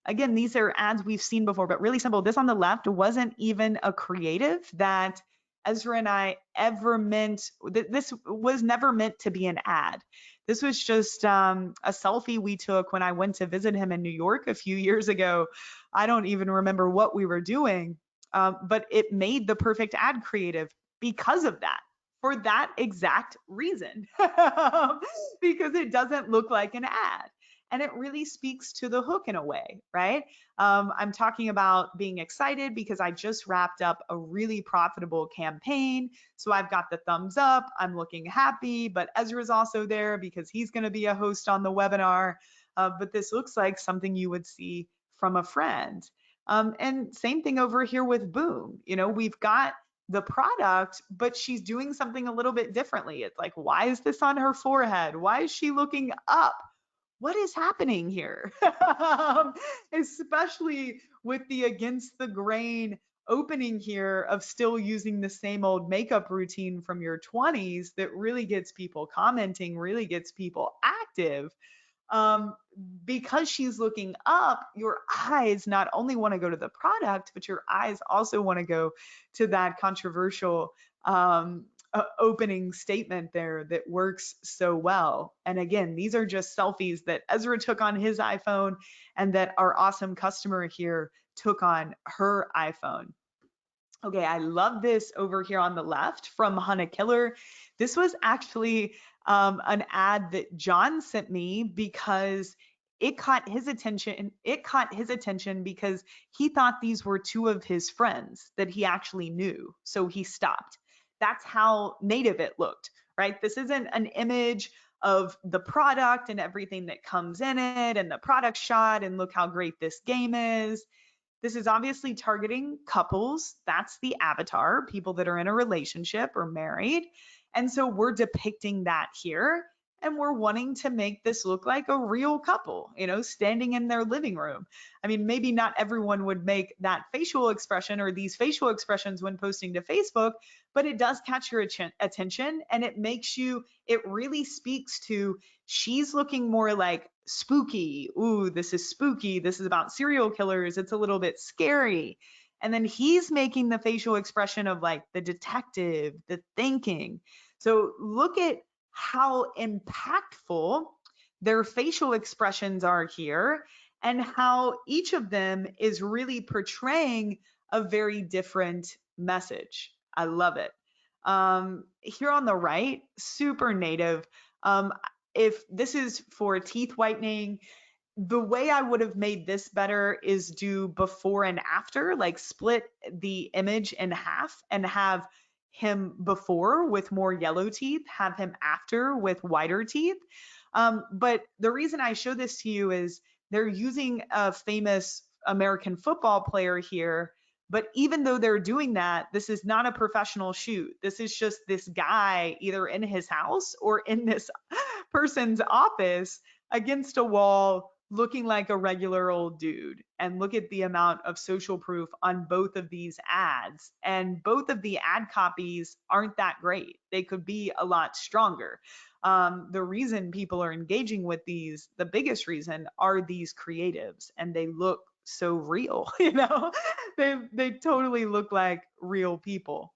Again, these are ads we've seen before, but really simple. This on the left wasn't even a creative that Ezra and I ever meant. This was never meant to be an ad. This was just a selfie we took when I went to visit him in New York a few years ago. I don't even remember what we were doing, but it made the perfect ad creative because of that, for that exact reason, because it doesn't look like an ad and it really speaks to the hook in a way, right? I'm talking about being excited because I just wrapped up a really profitable campaign. So I've got the thumbs up, I'm looking happy, but Ezra's also there because he's going to be a host on the webinar. But this looks like something you would see from a friend. And same thing over here with Boom. You know, we've got the product, but she's doing something a little bit differently. It's like, why is this on her forehead? Why is she looking up? What is happening here? Especially with the against the grain opening here of still using the same old makeup routine from your 20s that really gets people commenting, really gets people active. Um, because she's looking up, your eyes not only want to go to the product, but your eyes also want to go to that controversial opening statement there that works so well. And again, these are just selfies that Ezra took on his iPhone and that our awesome customer here took on her iPhone. Okay, I love this over here on the left from Hunna Killer. This was actually an ad that John sent me because it caught his attention. It caught his attention because he thought these were two of his friends that he actually knew. So he stopped. That's how native it looked, right? This isn't an image of the product and everything that comes in it and the product shot and look how great this game is. This is obviously targeting couples. That's the avatar, people that are in a relationship or married. And so we're depicting that here. And we're wanting to make this look like a real couple, you know, standing in their living room. I mean, maybe not everyone would make that facial expression or these facial expressions when posting to Facebook, but it does catch your attention and it makes you, it really speaks to she's looking more like spooky. Ooh, this is spooky. This is about serial killers. It's a little bit scary. And then he's making the facial expression of like the detective, the thinking. So look at how impactful their facial expressions are here and how each of them is really portraying a very different message. I love it. Here on the right, super native. Um, if this is for teeth whitening, the way I would have made this better is do before and after, like split the image in half and have him before with more yellow teeth, have him after with whiter teeth. But the reason I show this to you is they're using a famous American football player here. But even though they're doing that, this is not a professional shoot. This is just this guy either in his house or in this person's office against a wall looking like a regular old dude. And look at the amount of social proof on both of these ads. And both of the ad copies aren't that great. They could be a lot stronger. The reason people are engaging with these, the biggest reason, are these creatives, and they look so real. You know, they totally look like real people.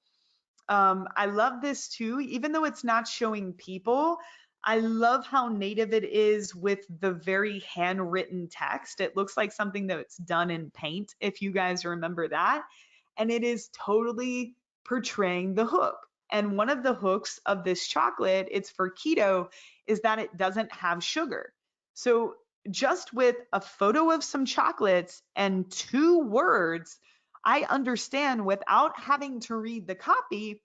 I love this too, even though it's not showing people. I love how native it is with the very handwritten text. It looks like something that's done in paint, if you guys remember that. And it is totally portraying the hook. And one of the hooks of this chocolate, it's for keto, is that it doesn't have sugar. So just with a photo of some chocolates and two words, I understand without having to read the copy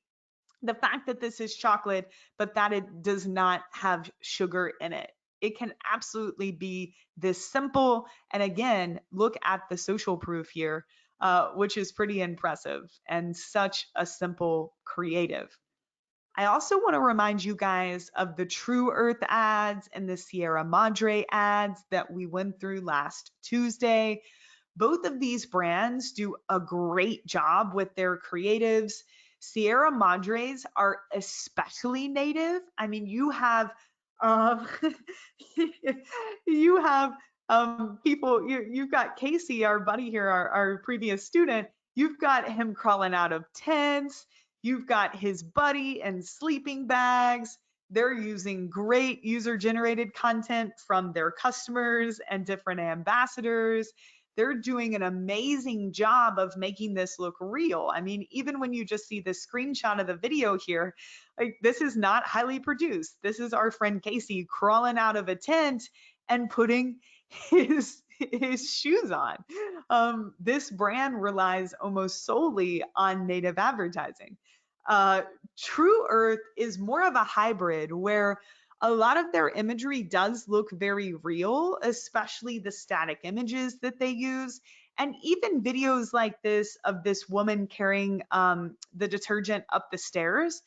the fact that this is chocolate, but that it does not have sugar in it. It can absolutely be this simple. And again, look at the social proof here, which is pretty impressive and such a simple creative. I also want to remind you guys of the True Earth ads and the Sierra Madre ads that we went through last Tuesday. Both of these brands do a great job with their creatives. Sierra Madres are especially native. I mean, you have um, you have people. You've got Casey, our buddy here, our previous student. You've got him crawling out of tents. You've got his buddy and sleeping bags. They're using great user generated content from their customers and different ambassadors. They're doing an amazing job of making this look real. I mean, even when you just see the screenshot of the video here, like this is not highly produced. This is our friend Casey crawling out of a tent and putting his shoes on. This brand relies almost solely on native advertising. Uh, True Earth is more of a hybrid where a lot of their imagery does look very real, especially the static images that they use. And even videos like this of this woman carrying the detergent up the stairs,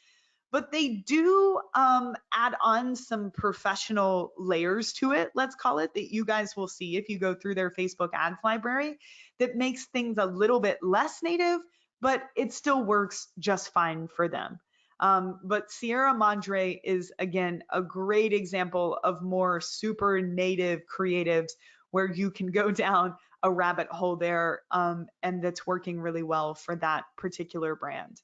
but they do add on some professional layers to it, let's call it, that you guys will see if you go through their Facebook ads library, that makes things a little bit less native, but it still works just fine for them. But Sierra Madre is, again, a great example of more super native creatives where you can go down a rabbit hole there, and that's working really well for that particular brand.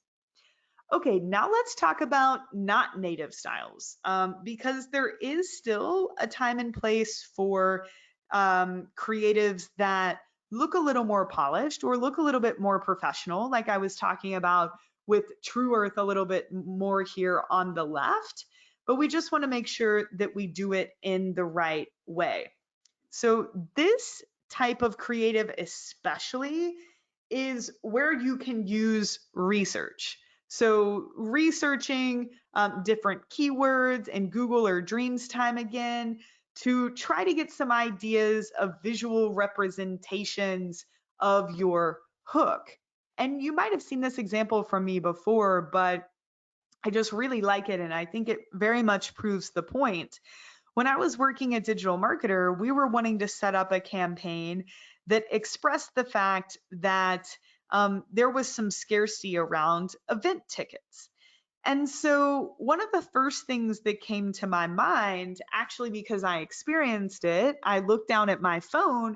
Okay, now let's talk about not native styles, because there is still a time and place for creatives that look a little more polished or look a little bit more professional, like I was talking about with True Earth a little bit more here on the left. But we just want to make sure that we do it in the right way. So this type of creative especially is where you can use research. So researching different keywords in Google or Dreams time again to try to get some ideas of visual representations of your hook. And you might have seen this example from me before, but I just really like it. And I think it very much proves the point. When I was working at Digital Marketer, we were wanting to set up a campaign that expressed the fact that there was some scarcity around event tickets. And so, one of the first things that came to my mind, actually, because I experienced it, I looked down at my phone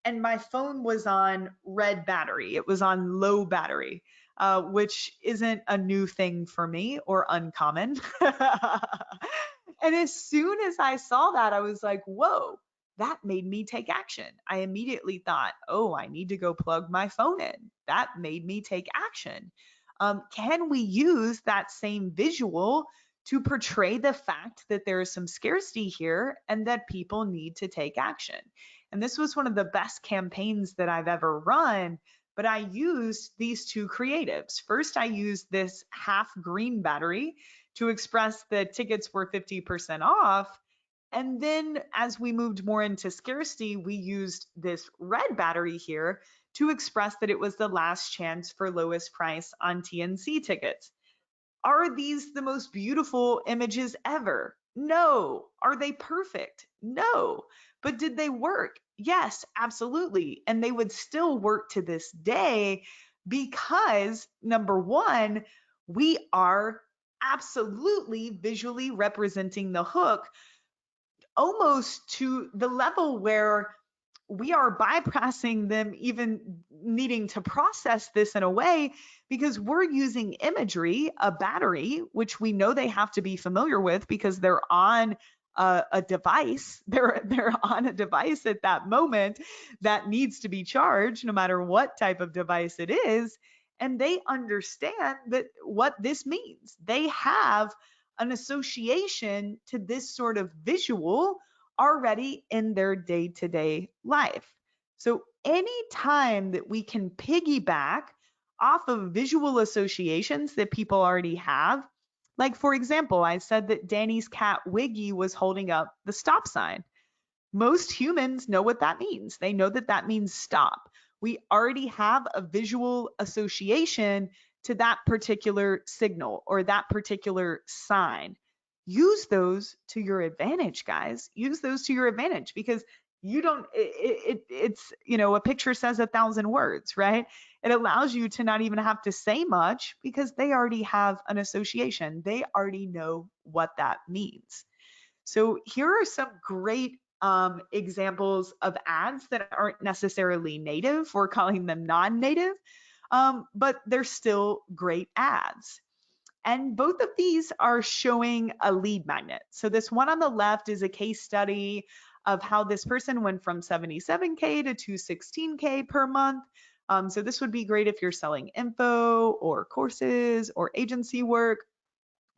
and my phone was on red battery. It was on low battery, which isn't a new thing for me or uncommon. And as soon as I saw that, I was like, whoa, that made me take action. I immediately thought, oh, I need to go plug my phone in. That made me take action. Can we use that same visual to portray the fact that there is some scarcity here and that people need to take action? And this was one of the best campaigns that I've ever run. But I used these two creatives. First, I used this half green battery to express that tickets were 50% off. And then as we moved more into scarcity, we used this red battery here to express that it was the last chance for lowest price on TNC tickets. Are these the most beautiful images ever? No. Are they perfect? No. But did they work? Yes, absolutely. And they would still work to this day because, number one, we are absolutely visually representing the hook almost to the level where we are bypassing them even needing to process this in a way because we're using imagery, a battery, which we know they have to be familiar with because they're on a device. They're on a device at that moment that needs to be charged, no matter what type of device it is. And they understand that what this means. They have an association to this sort of visual already in their day to day life. So, anytime that we can piggyback off of visual associations that people already have, Like, for example, I said that Danny's cat Wiggy was holding up the stop sign. Most humans know what that means. They know that that means stop. We already have a visual association to that particular signal or that particular sign. Use those to your advantage, guys. Use those to your advantage because you don't it's a picture says 1,000 words, right? It allows you to not even have to say much because they already have an association. They already know what that means. So here are some great examples of ads that aren't necessarily native. We're calling them non-native, but they're still great ads. And both of these are showing a lead magnet. So this one on the left is a case study of how this person went from 77K to 216K per month. So this would be great if you're selling info or courses or agency work.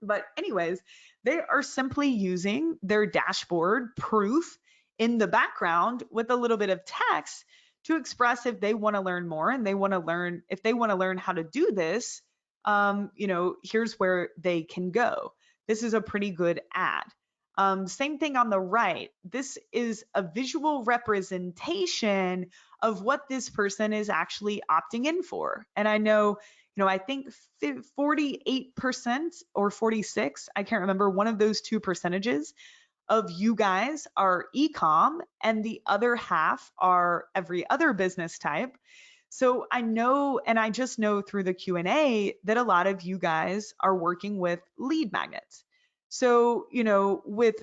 But, anyways, they are simply using their dashboard proof in the background with a little bit of text to express if they want to learn more and if they want to learn how to do this, here's where they can go. This is a pretty good ad. Same thing on the right. This is a visual representation of what this person is actually opting in for. And I know I think 48% or 46, I can't remember, one of those two percentages of you guys are e-com and the other half are every other business type. So I know, and I just know through the Q&A that a lot of you guys are working with lead magnets. So, with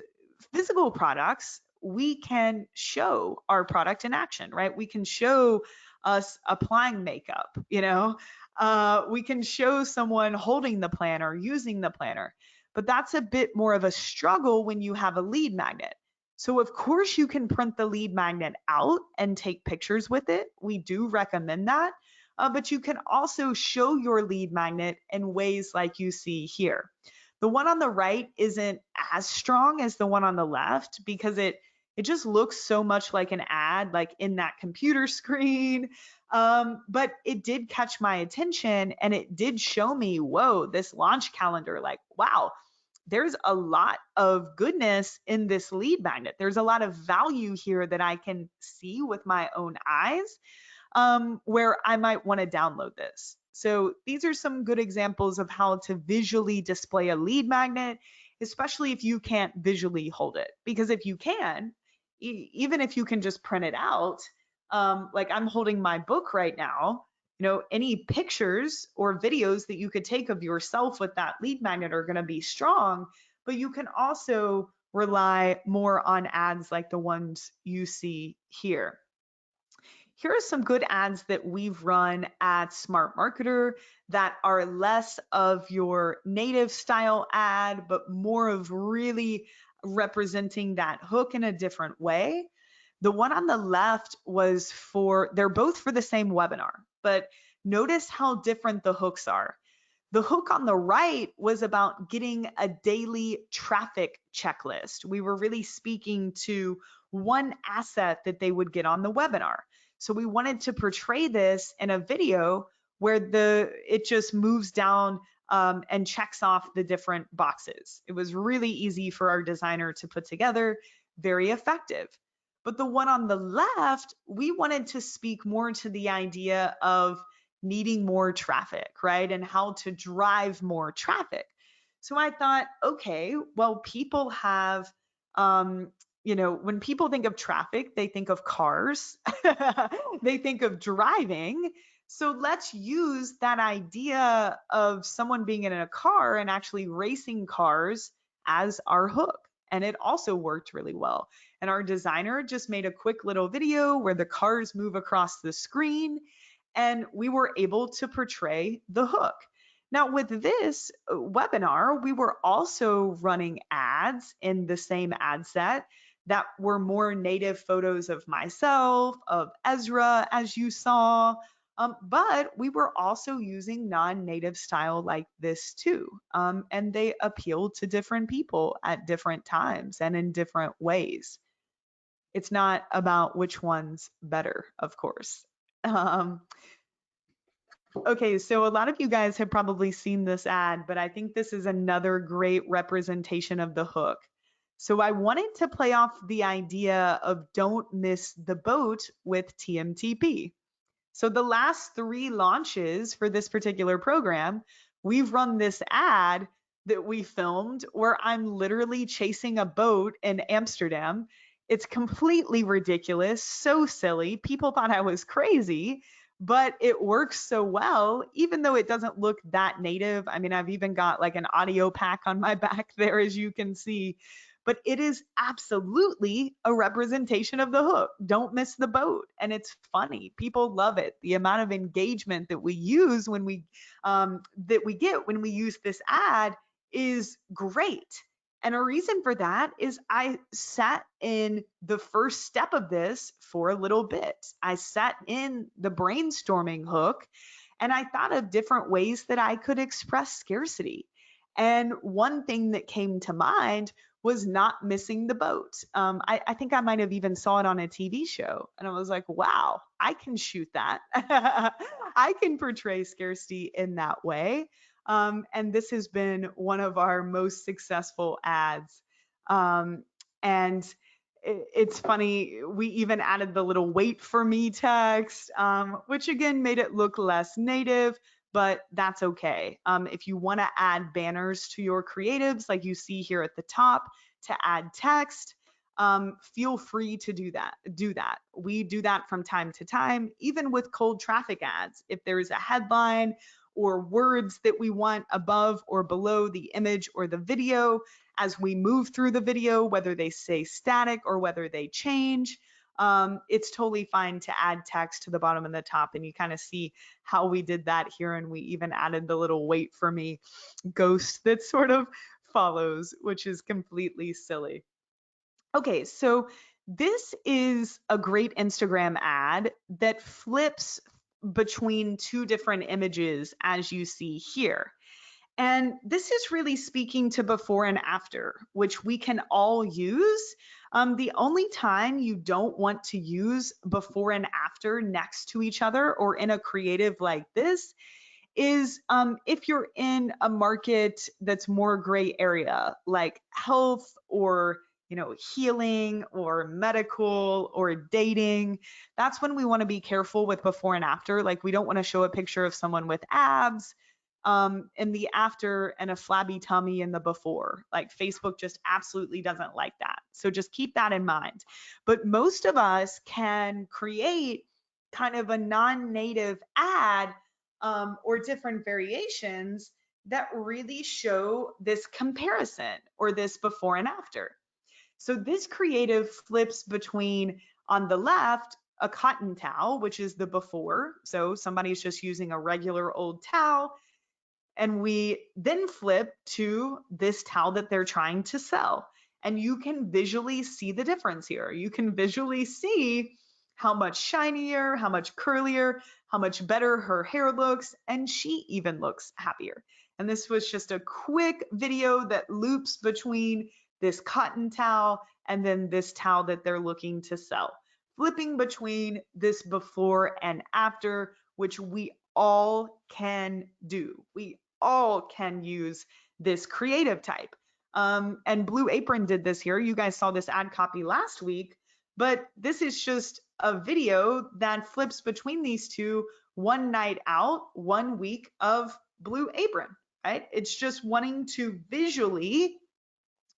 physical products, we can show our product in action, right? We can show us applying makeup, we can show someone holding the planner, using the planner, but that's a bit more of a struggle when you have a lead magnet. So of course you can print the lead magnet out and take pictures with it. We do recommend that. But you can also show your lead magnet in ways like you see here. The one on the right isn't as strong as the one on the left because it just looks so much like an ad, like in that computer screen. But it did catch my attention and it did show me, whoa, this launch calendar, like, wow, there's a lot of goodness in this lead magnet. There's a lot of value here that I can see with my own eyes, where I might want to download this. So these are some good examples of how to visually display a lead magnet, especially if you can't visually hold it. Because if you can, even if you can just print it out, like I'm holding my book right now, any pictures or videos that you could take of yourself with that lead magnet are going to be strong, but you can also rely more on ads like the ones you see here. Here are some good ads that we've run at Smart Marketer that are less of your native style ad, but more of really representing that hook in a different way. The one on the left they're both for the same webinar, but notice how different the hooks are. The hook on the right was about getting a daily traffic checklist. We were really speaking to one asset that they would get on the webinar. So we wanted to portray this in a video where it just moves down and checks off the different boxes. It was really easy for our designer to put together, very effective. But the one on the left, we wanted to speak more to the idea of needing more traffic, right? And how to drive more traffic. So I thought, okay, well, people have, when people think of traffic, they think of cars, they think of driving. So let's use that idea of someone being in a car and actually racing cars as our hook. And it also worked really well. And our designer just made a quick little video where the cars move across the screen and we were able to portray the hook. Now, with this webinar, we were also running ads in the same ad set that were more native photos of myself, of Ezra, as you saw, but we were also using non-native style like this too. And they appealed to different people at different times and in different ways. It's not about which one's better, of course. Um, Okay, so a lot of you guys have probably seen this ad, but I think this is another great representation of the hook. So I wanted to play off the idea of don't miss the boat with TMTP. So the last three launches for this particular program, we've run this ad that we filmed where I'm literally chasing a boat in Amsterdam. It's completely ridiculous, so silly. People thought I was crazy, but it works so well, even though it doesn't look that native. I mean, I've even got like an audio pack on my back there, as you can see, but it is absolutely a representation of the hook. Don't miss the boat. And it's funny. People love it. The amount of engagement that we use when we get when we use this ad is great. And a reason for that is I sat in the first step of this for a little bit. I sat in the brainstorming hook and I thought of different ways that I could express scarcity. And one thing that came to mind was not missing the boat. I think I might have even saw it on a TV show, and I was like, wow, I can shoot that. I can portray scarcity in that way. And this has been one of our most successful ads. Um, and it's funny, we even added the little wait for me text, which again made it look less native, but that's okay. If you want to add banners to your creatives, like you see here at the top, to add text, feel free to do that. Do that. We do that from time to time, even with cold traffic ads. If there's a headline or words that we want above or below the image or the video, as we move through the video, whether they stay static or whether they change, it's totally fine to add text to the bottom and the top. And you kind of see how we did that here. And we even added the little wait for me ghost that sort of follows, which is completely silly. Okay, so this is a great Instagram ad that flips between two different images as you see here. And this is really speaking to before and after, which we can all use. The only time you don't want to use before and after next to each other or in a creative like this is if you're in a market that's more gray area, like health or healing or medical or dating. That's when we want to be careful with before and after. Like we don't want to show a picture of someone with abs in the after and a flabby tummy in the before. Like Facebook just absolutely doesn't like that. So just keep that in mind. But most of us can create kind of a non-native ad or different variations that really show this comparison or this before and after. So this creative flips between on the left, a cotton towel, which is the before. So somebody's just using a regular old towel. And we then flip to this towel that they're trying to sell. And you can visually see the difference here. You can visually see how much shinier, how much curlier, how much better her hair looks, and she even looks happier. And this was just a quick video that loops between this cotton towel and then this towel that they're looking to sell, flipping between this before and after, which we all can do. We all can use this creative type. And Blue Apron did this here. You guys saw this ad copy last week, but this is just a video that flips between these two, one night out, 1 week of Blue Apron, right? It's just wanting to visually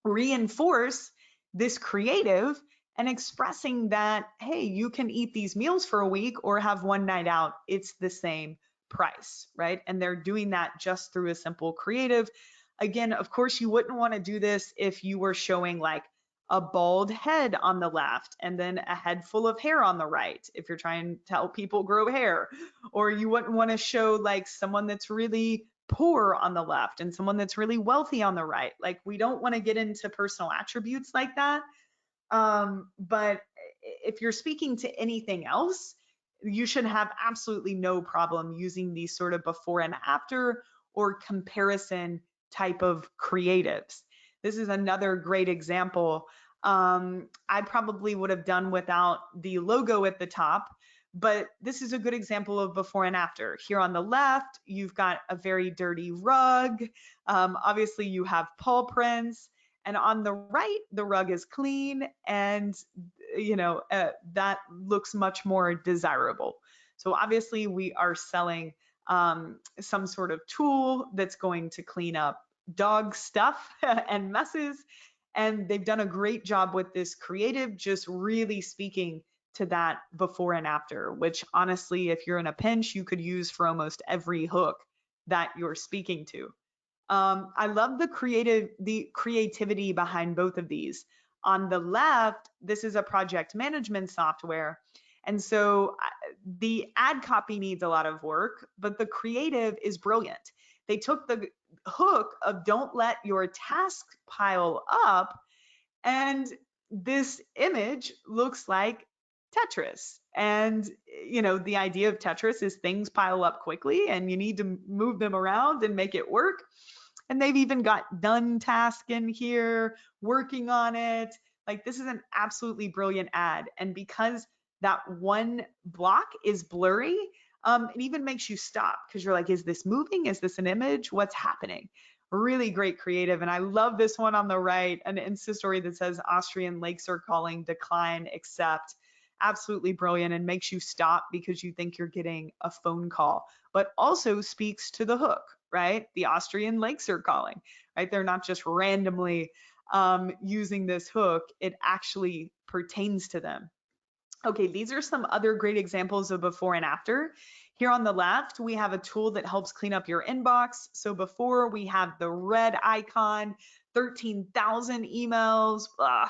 reinforce this creative and expressing that, hey, you can eat these meals for a week or have one night out. It's the same price, right? And they're doing that just through a simple creative. Again, of course, you wouldn't want to do this if you were showing like a bald head on the left and then a head full of hair on the right, if you're trying to help people grow hair. Or you wouldn't want to show like someone that's really poor on the left and someone that's really wealthy on the right. Like we don't want to get into personal attributes like that. But if you're speaking to anything else, you should have absolutely no problem using these sort of before and after or comparison type of creatives. This is another great example. I probably would have done without the logo at the top, But this is a good example of before and after. Here on the left, you've got a very dirty rug. Obviously, you have paw prints. And on the right, the rug is clean and, that looks much more desirable. So obviously, we are selling some sort of tool that's going to clean up dog stuff and messes. And they've done a great job with this creative, just really speaking to that before and after, which honestly, if you're in a pinch, you could use for almost every hook that you're speaking to. I love the creativity behind both of these. On the left, this is a project management software. And so the ad copy needs a lot of work, but the creative is brilliant. They took the hook of don't let your tasks pile up, and this image looks like Tetris. And, the idea of Tetris is things pile up quickly and you need to move them around and make it work. And they've even got done task in here, working on it. Like, this is an absolutely brilliant ad. And because that one block is blurry, it even makes you stop because you're like, is this moving? Is this an image? What's happening? Really great creative. And I love this one on the right, an Insta story that says Austrian lakes are calling, decline, accept. Absolutely brilliant, and makes you stop because you think you're getting a phone call, but also speaks to the hook, right? The Austrian lakes are calling, right? They're not just randomly using this hook, it actually pertains to them. Okay, these are some other great examples of before and after. Here on the left, we have a tool that helps clean up your inbox. So before, we have the red icon, 13,000 emails. Ugh,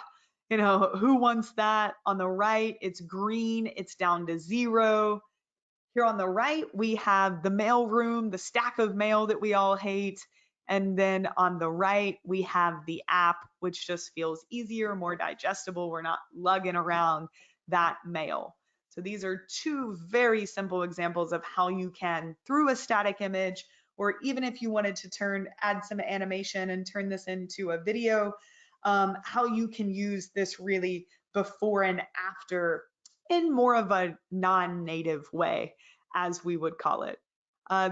who wants that? On the right, it's green, it's down to 0. Here on the right, we have the mail room, the stack of mail that we all hate. And then on the right, we have the app, which just feels easier, more digestible. We're not lugging around that mail. So these are two very simple examples of how you can, through a static image, or even if you wanted to add some animation and turn this into a video, how you can use this really before and after in more of a non-native way, as we would call it.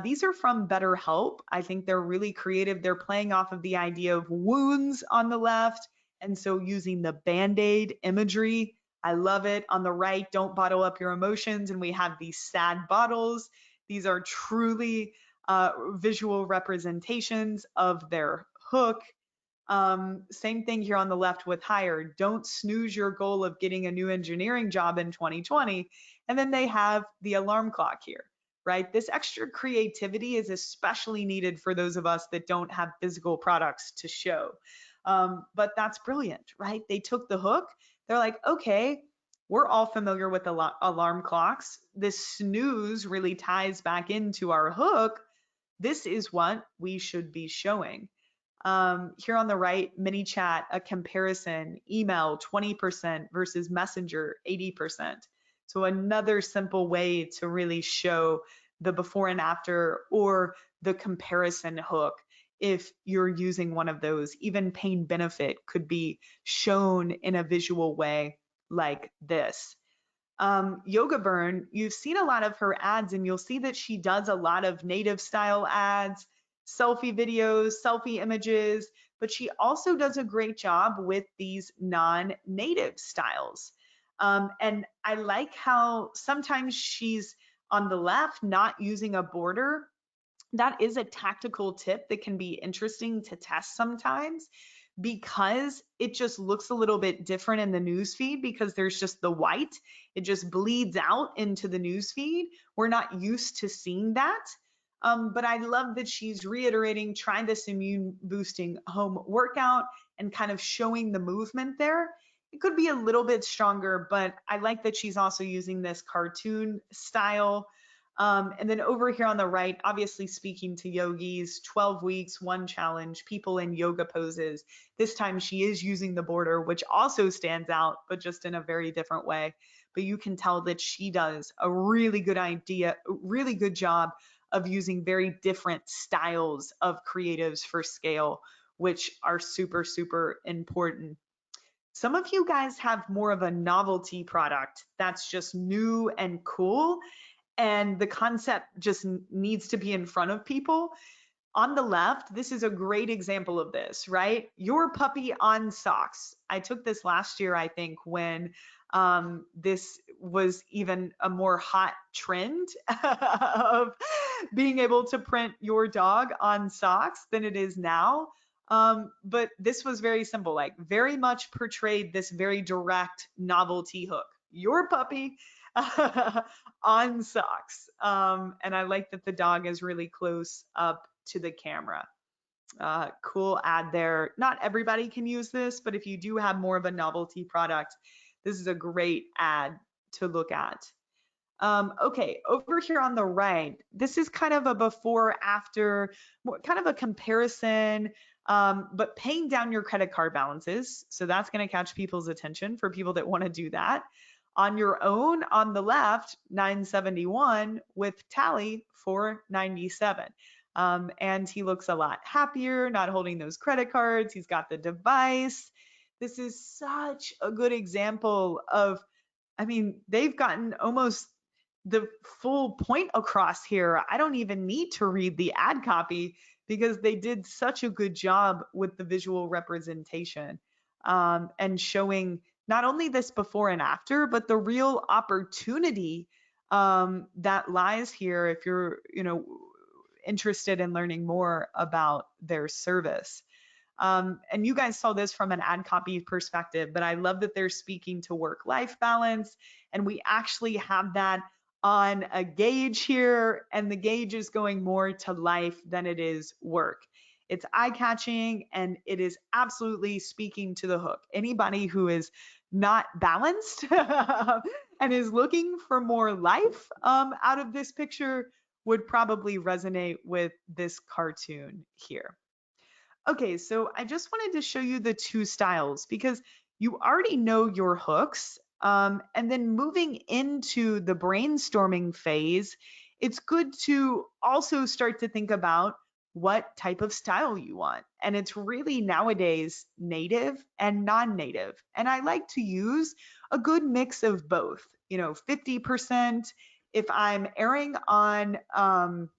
These are from BetterHelp. I think they're really creative. They're playing off of the idea of wounds on the left, and so using the Band-Aid imagery. I love it. On the right, don't bottle up your emotions, and we have these sad bottles. These are truly visual representations of their hook. Same thing here on the left with hire. Don't snooze your goal of getting a new engineering job in 2020. And then they have the alarm clock here, right? This extra creativity is especially needed for those of us that don't have physical products to show. But that's brilliant, right? They took the hook. They're like, okay, we're all familiar with alarm clocks. This snooze really ties back into our hook. This is what we should be showing. Here on the right, mini chat, a comparison, email 20% versus messenger 80%. So another simple way to really show the before and after, or the comparison hook. If you're using one of those, even pain benefit could be shown in a visual way like this. Yoga Burn, you've seen a lot of her ads, and you'll see that she does a lot of native style ads, selfie videos, selfie images, but she also does a great job with these non-native styles. And I like how sometimes she's on the left not using a border. That is a tactical tip that can be interesting to test sometimes, because it just looks a little bit different in the newsfeed because there's just the white. It just bleeds out into the newsfeed. We're not used to seeing that. But I love that she's reiterating, trying this immune boosting home workout and kind of showing the movement there. It could be a little bit stronger, but I like that she's also using this cartoon style. And then over here on the right, obviously speaking to yogis, 12 weeks, one challenge, people in yoga poses. This time she is using the border, which also stands out, but just in a very different way. But you can tell that she does a really good job of using very different styles of creatives for scale, which are super, super important. Some of you guys have more of a novelty product that's just new and cool, and the concept just needs to be in front of people. On the left, this is a great example of this, right? Your puppy on socks. I took this last year, I think, when this was even a more hot trend of being able to print your dog on socks than it is now. But this was very simple, like very much portrayed this very direct novelty hook. Your puppy on socks. And I like that the dog is really close up to the camera. Cool ad there. Not everybody can use this, but if you do have more of a novelty product, this is a great ad to look at. Okay, over here on the right, this is kind of a before after, kind of a comparison, but paying down your credit card balances. So that's going to catch people's attention for people that want to do that. On your own, on the left, 971 with Tally 497. And he looks a lot happier, not holding those credit cards. He's got the device. This is such a good example of, I mean, they've gotten almost the full point across here. I don't even need to read the ad copy because they did such a good job with the visual representation, and showing not only this before and after, but the real opportunity that lies here if you're, interested in learning more about their service. And you guys saw this from an ad copy perspective, but I love that they're speaking to work-life balance. And we actually have that on a gauge here, and the gauge is going more to life than it is work. It's eye-catching, and it is absolutely speaking to the hook. Anybody who is not balanced and is looking for more life out of this picture would probably resonate with this cartoon here. Okay, so I just wanted to show you the two styles because you already know your hooks. And then moving into the brainstorming phase, it's good to also start to think about what type of style you want. And it's really nowadays native and non-native. And I like to use a good mix of both, 50% if I'm erring on, I'm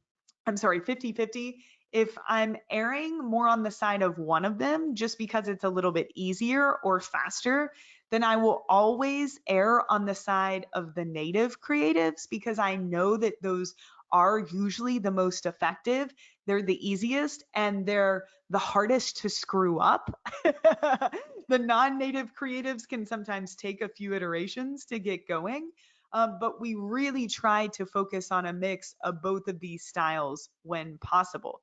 sorry, 50-50 if I'm erring more on the side of one of them, just because it's a little bit easier or faster, then I will always err on the side of the native creatives because I know that those are usually the most effective. They're the easiest and they're the hardest to screw up. The non-native creatives can sometimes take a few iterations to get going. But we really try to focus on a mix of both of these styles when possible.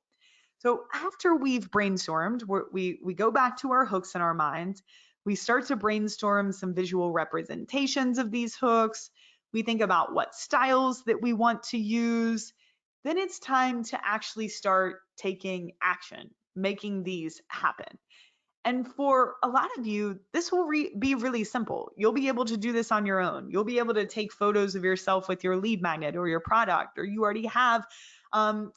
So after we've brainstormed, we go back to our hooks in our minds. We start to brainstorm some visual representations of these hooks. We think about what styles that we want to use. Then it's time to actually start taking action, making these happen. And for a lot of you, this will be really simple. You'll be able to do this on your own. You'll be able to take photos of yourself with your lead magnet or your product, or you already have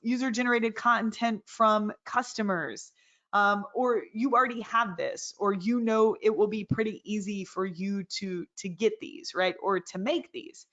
user-generated content from customers, or you already have this, or it will be pretty easy for you to get these, right? Or to make these.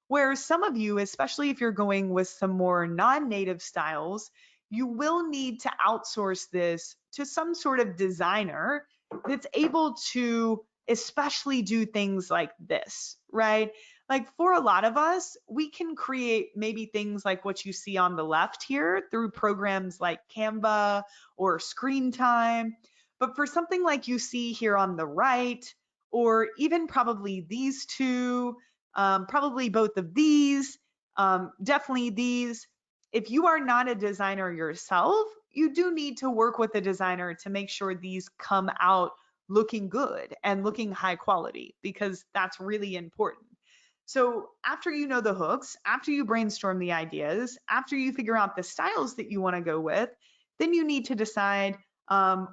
Where some of you, especially if you're going with some more non-native styles, you will need to outsource this to some sort of designer that's able to especially do things like this, right? Like for a lot of us, we can create maybe things like what you see on the left here through programs like Canva or Screen Time. But for something like you see here on the right, or even probably these two, probably both of these, definitely these. If you are not a designer yourself, you do need to work with a designer to make sure these come out looking good and looking high quality, because that's really important. So after you know the hooks, after you brainstorm the ideas, after you figure out the styles that you want to go with, then you need to decide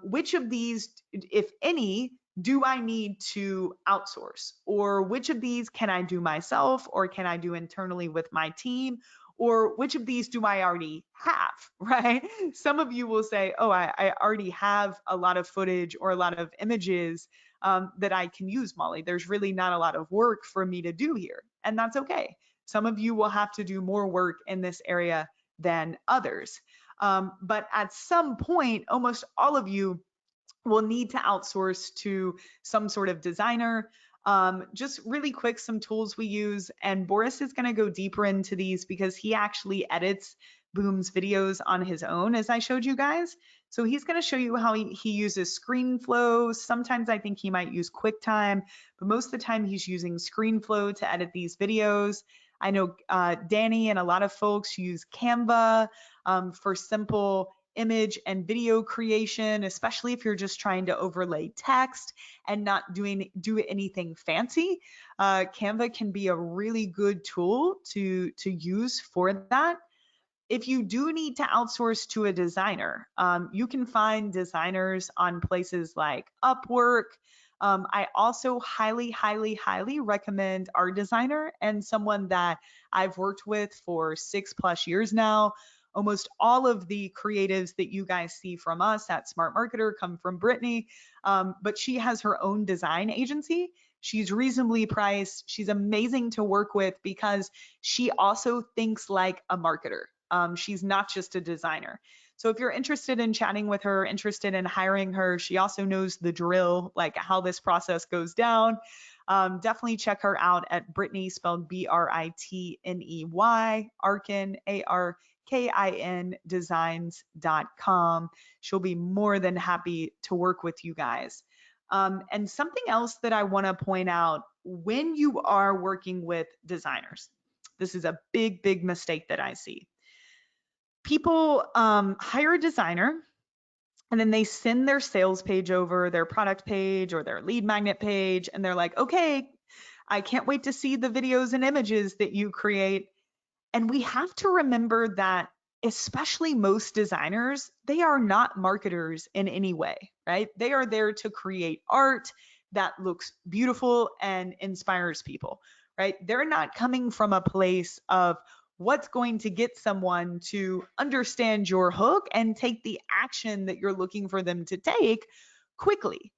which of these, if any, do I need to outsource? Or which of these can I do myself, or can I do internally with my team? Or which of these do I already have, right? Some of you will say, oh, I already have a lot of footage or a lot of images that I can use, Molly. There's really not a lot of work for me to do here. And that's okay. Some of you will have to do more work in this area than others. But at some point, almost all of you will need to outsource to some sort of designer. Just really quick, some tools we use, and Boris is going to go deeper into these because he actually edits Boom's videos on his own, as I showed you guys. So he's going to show you how he uses ScreenFlow. Sometimes I think he might use QuickTime, but most of the time he's using ScreenFlow to edit these videos. I know Danny and a lot of folks use Canva for simple image and video creation, especially if you're just trying to overlay text and not do anything fancy. Canva can be a really good tool to use for that. If you do need to outsource to a designer, you can find designers on places like Upwork. I also highly, highly, highly recommend our designer and someone that I've worked with for 6+ years now. Almost all of the creatives that you guys see from us at Smart Marketer come from Brittany, but she has her own design agency. She's reasonably priced. She's amazing to work with because she also thinks like a marketer. She's not just a designer. So if you're interested in chatting with her, interested in hiring her, she also knows the drill, like how this process goes down. Definitely check her out at Brittany, spelled Britney, Arkin, Arkin designs.com. She'll be more than happy to work with you guys. And something else that I want to point out when you are working with designers, this is a big, big mistake that I see. People hire a designer and then they send their sales page over, their product page or their lead magnet page, and they're like, okay, I can't wait to see the videos and images that you create. And we have to remember that, especially most designers, they are not marketers in any way, right? They are there to create art that looks beautiful and inspires people, right? They're not coming from a place of what's going to get someone to understand your hook and take the action that you're looking for them to take quickly.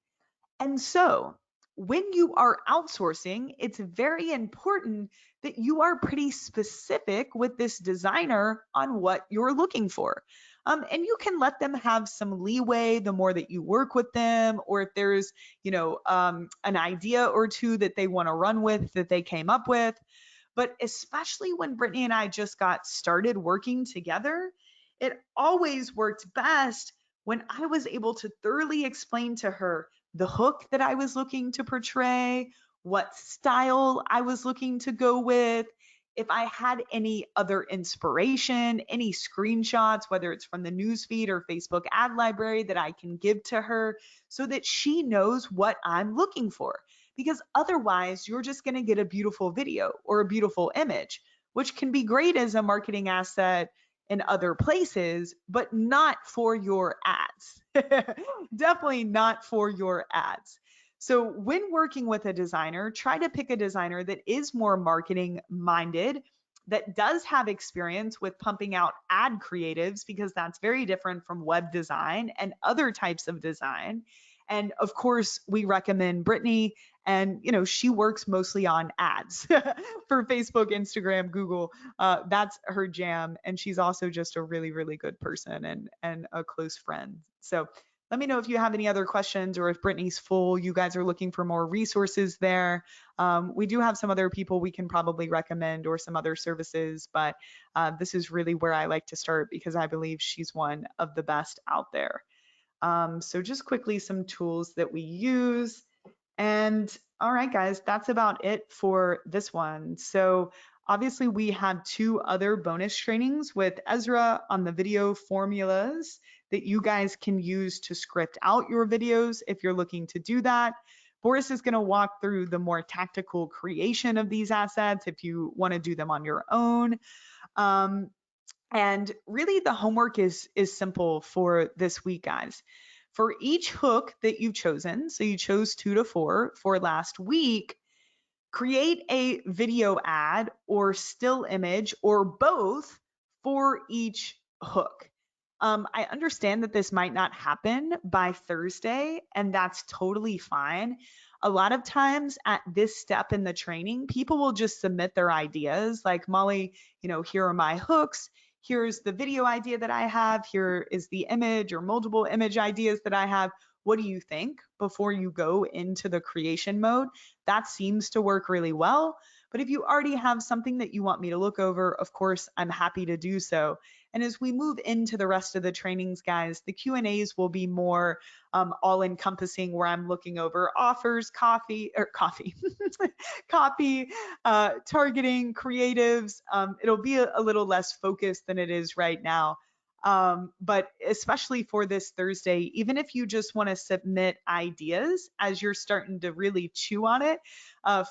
And so, when you are outsourcing, it's very important that you are pretty specific with this designer on what you're looking for. And you can let them have some leeway the more that you work with them, or if there's, an idea or two that they want to run with that they came up with. But especially when Brittany and I just got started working together, it always worked best when I was able to thoroughly explain to her the hook that I was looking to portray, what style I was looking to go with, if I had any other inspiration, any screenshots, whether it's from the newsfeed or Facebook ad library that I can give to her so that she knows what I'm looking for. Because otherwise, you're just going to get a beautiful video or a beautiful image, which can be great as a marketing asset in other places, but not for your ads. Definitely not for your ads. So when working with a designer, try to pick a designer that is more marketing minded, that does have experience with pumping out ad creatives, because that's very different from web design and other types of design. And of course, we recommend Brittany, and she works mostly on ads for Facebook, Instagram, Google. That's her jam, and she's also just a really, really good person and a close friend. So let me know if you have any other questions, or if Brittany's full, you guys are looking for more resources there. We do have some other people we can probably recommend, or some other services, but this is really where I like to start because I believe she's one of the best out there. So just quickly, some tools that we use. And all right, guys, that's about it for this one. So obviously we have 2 other bonus trainings with Ezra on the video formulas that you guys can use to script out your videos if you're looking to do that. Boris is going to walk through the more tactical creation of these assets if you want to do them on your own. And really the homework is simple for this week, guys. For each hook that you've chosen, so you chose 2 to 4 for last week, Create a video ad or still image or both for each hook. I understand that this might not happen by Thursday, and that's totally fine. A lot of times at this step in the training, people will just submit their ideas like, Molly, here are my hooks. Here's the video idea that I have. Here is the image or multiple image ideas that I have. What do you think before you go into the creation mode? That seems to work really well. But if you already have something that you want me to look over, of course, I'm happy to do so. And as we move into the rest of the trainings, guys, the Q&As will be more all encompassing, where I'm looking over offers, coffee, copy, targeting, creatives. It'll be a little less focused than it is right now. But especially for this Thursday, even if you just want to submit ideas as you're starting to really chew on it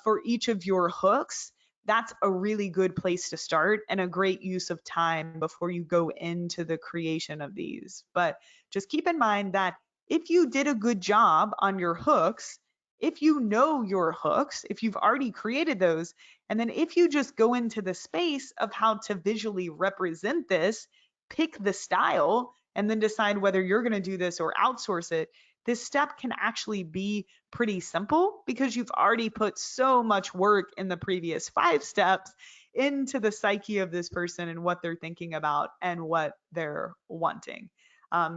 for each of your hooks, that's a really good place to start and a great use of time before you go into the creation of these. But just keep in mind that if you did a good job on your hooks, if you know your hooks, if you've already created those, and then if you just go into the space of how to visually represent this, pick the style, and then decide whether you're going to do this or outsource it, this step can actually be pretty simple because you've already put so much work in the previous 5 steps into the psyche of this person and what they're thinking about and what they're wanting.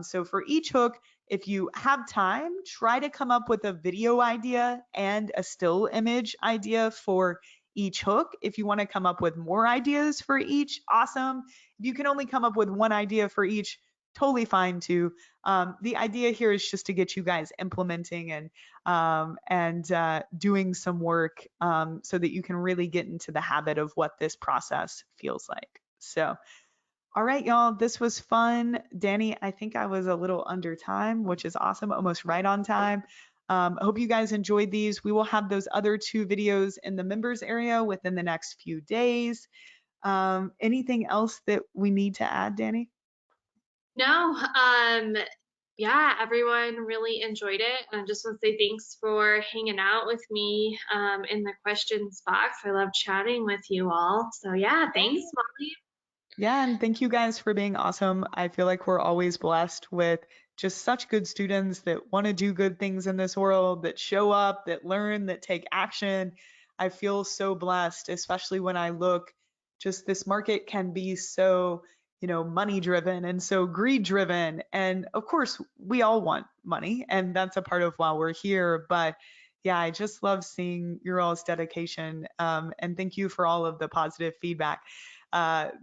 So for each hook, if you have time, try to come up with a video idea and a still image idea for each hook. If you want to come up with more ideas for each, awesome. If you can only come up with one idea for each, totally fine too. The idea here is just to get you guys implementing and doing some work so that you can really get into the habit of what this process feels like. So, all right, y'all, this was fun. Danny, I think I was a little under time, which is awesome, almost right on time. I hope you guys enjoyed these. We will have those other 2 videos in the members area within the next few days. Anything else that we need to add, Danny? No, yeah, everyone really enjoyed it. I just want to say thanks for hanging out with me in the questions box. I love chatting with you all. So yeah, thanks, Molly. Yeah, and thank you guys for being awesome. I feel like we're always blessed with just such good students that want to do good things in this world, that show up, that learn, that take action. I feel so blessed, especially when I look, just this market can be so, money driven and so greed driven. And of course, we all want money, and that's a part of why we're here. But yeah, I just love seeing your all's dedication. And thank you for all of the positive feedback.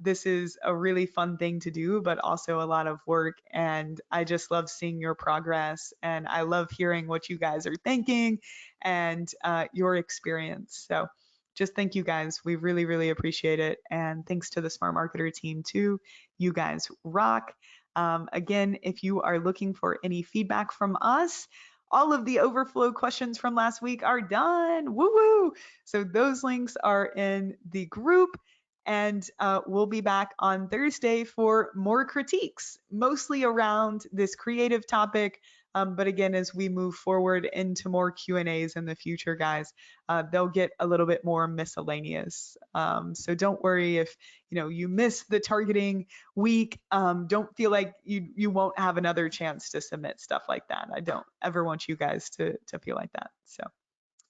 This is a really fun thing to do, but also a lot of work. And I just love seeing your progress. And I love hearing what you guys are thinking and your experience. So just thank you guys. We really, really appreciate it. And thanks to the Smart Marketer team too. You guys rock. Again, if you are looking for any feedback from us, all of the overflow questions from last week are done. Woo woo. So those links are in the group. And we'll be back on Thursday for more critiques, mostly around this creative topic. But again, as we move forward into more Q&As in the future, guys, they'll get a little bit more miscellaneous. So don't worry if you miss the targeting week. Don't feel like you won't have another chance to submit stuff like that. I don't ever want you guys to feel like that. So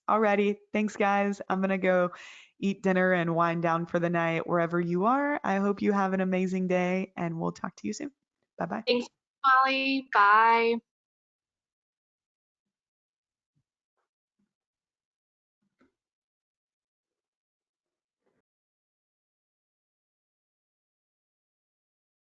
alrighty, thanks guys. I'm gonna go eat dinner and wind down for the night wherever you are. I hope you have an amazing day and we'll talk to you soon. Bye bye. Thanks, Molly. Bye.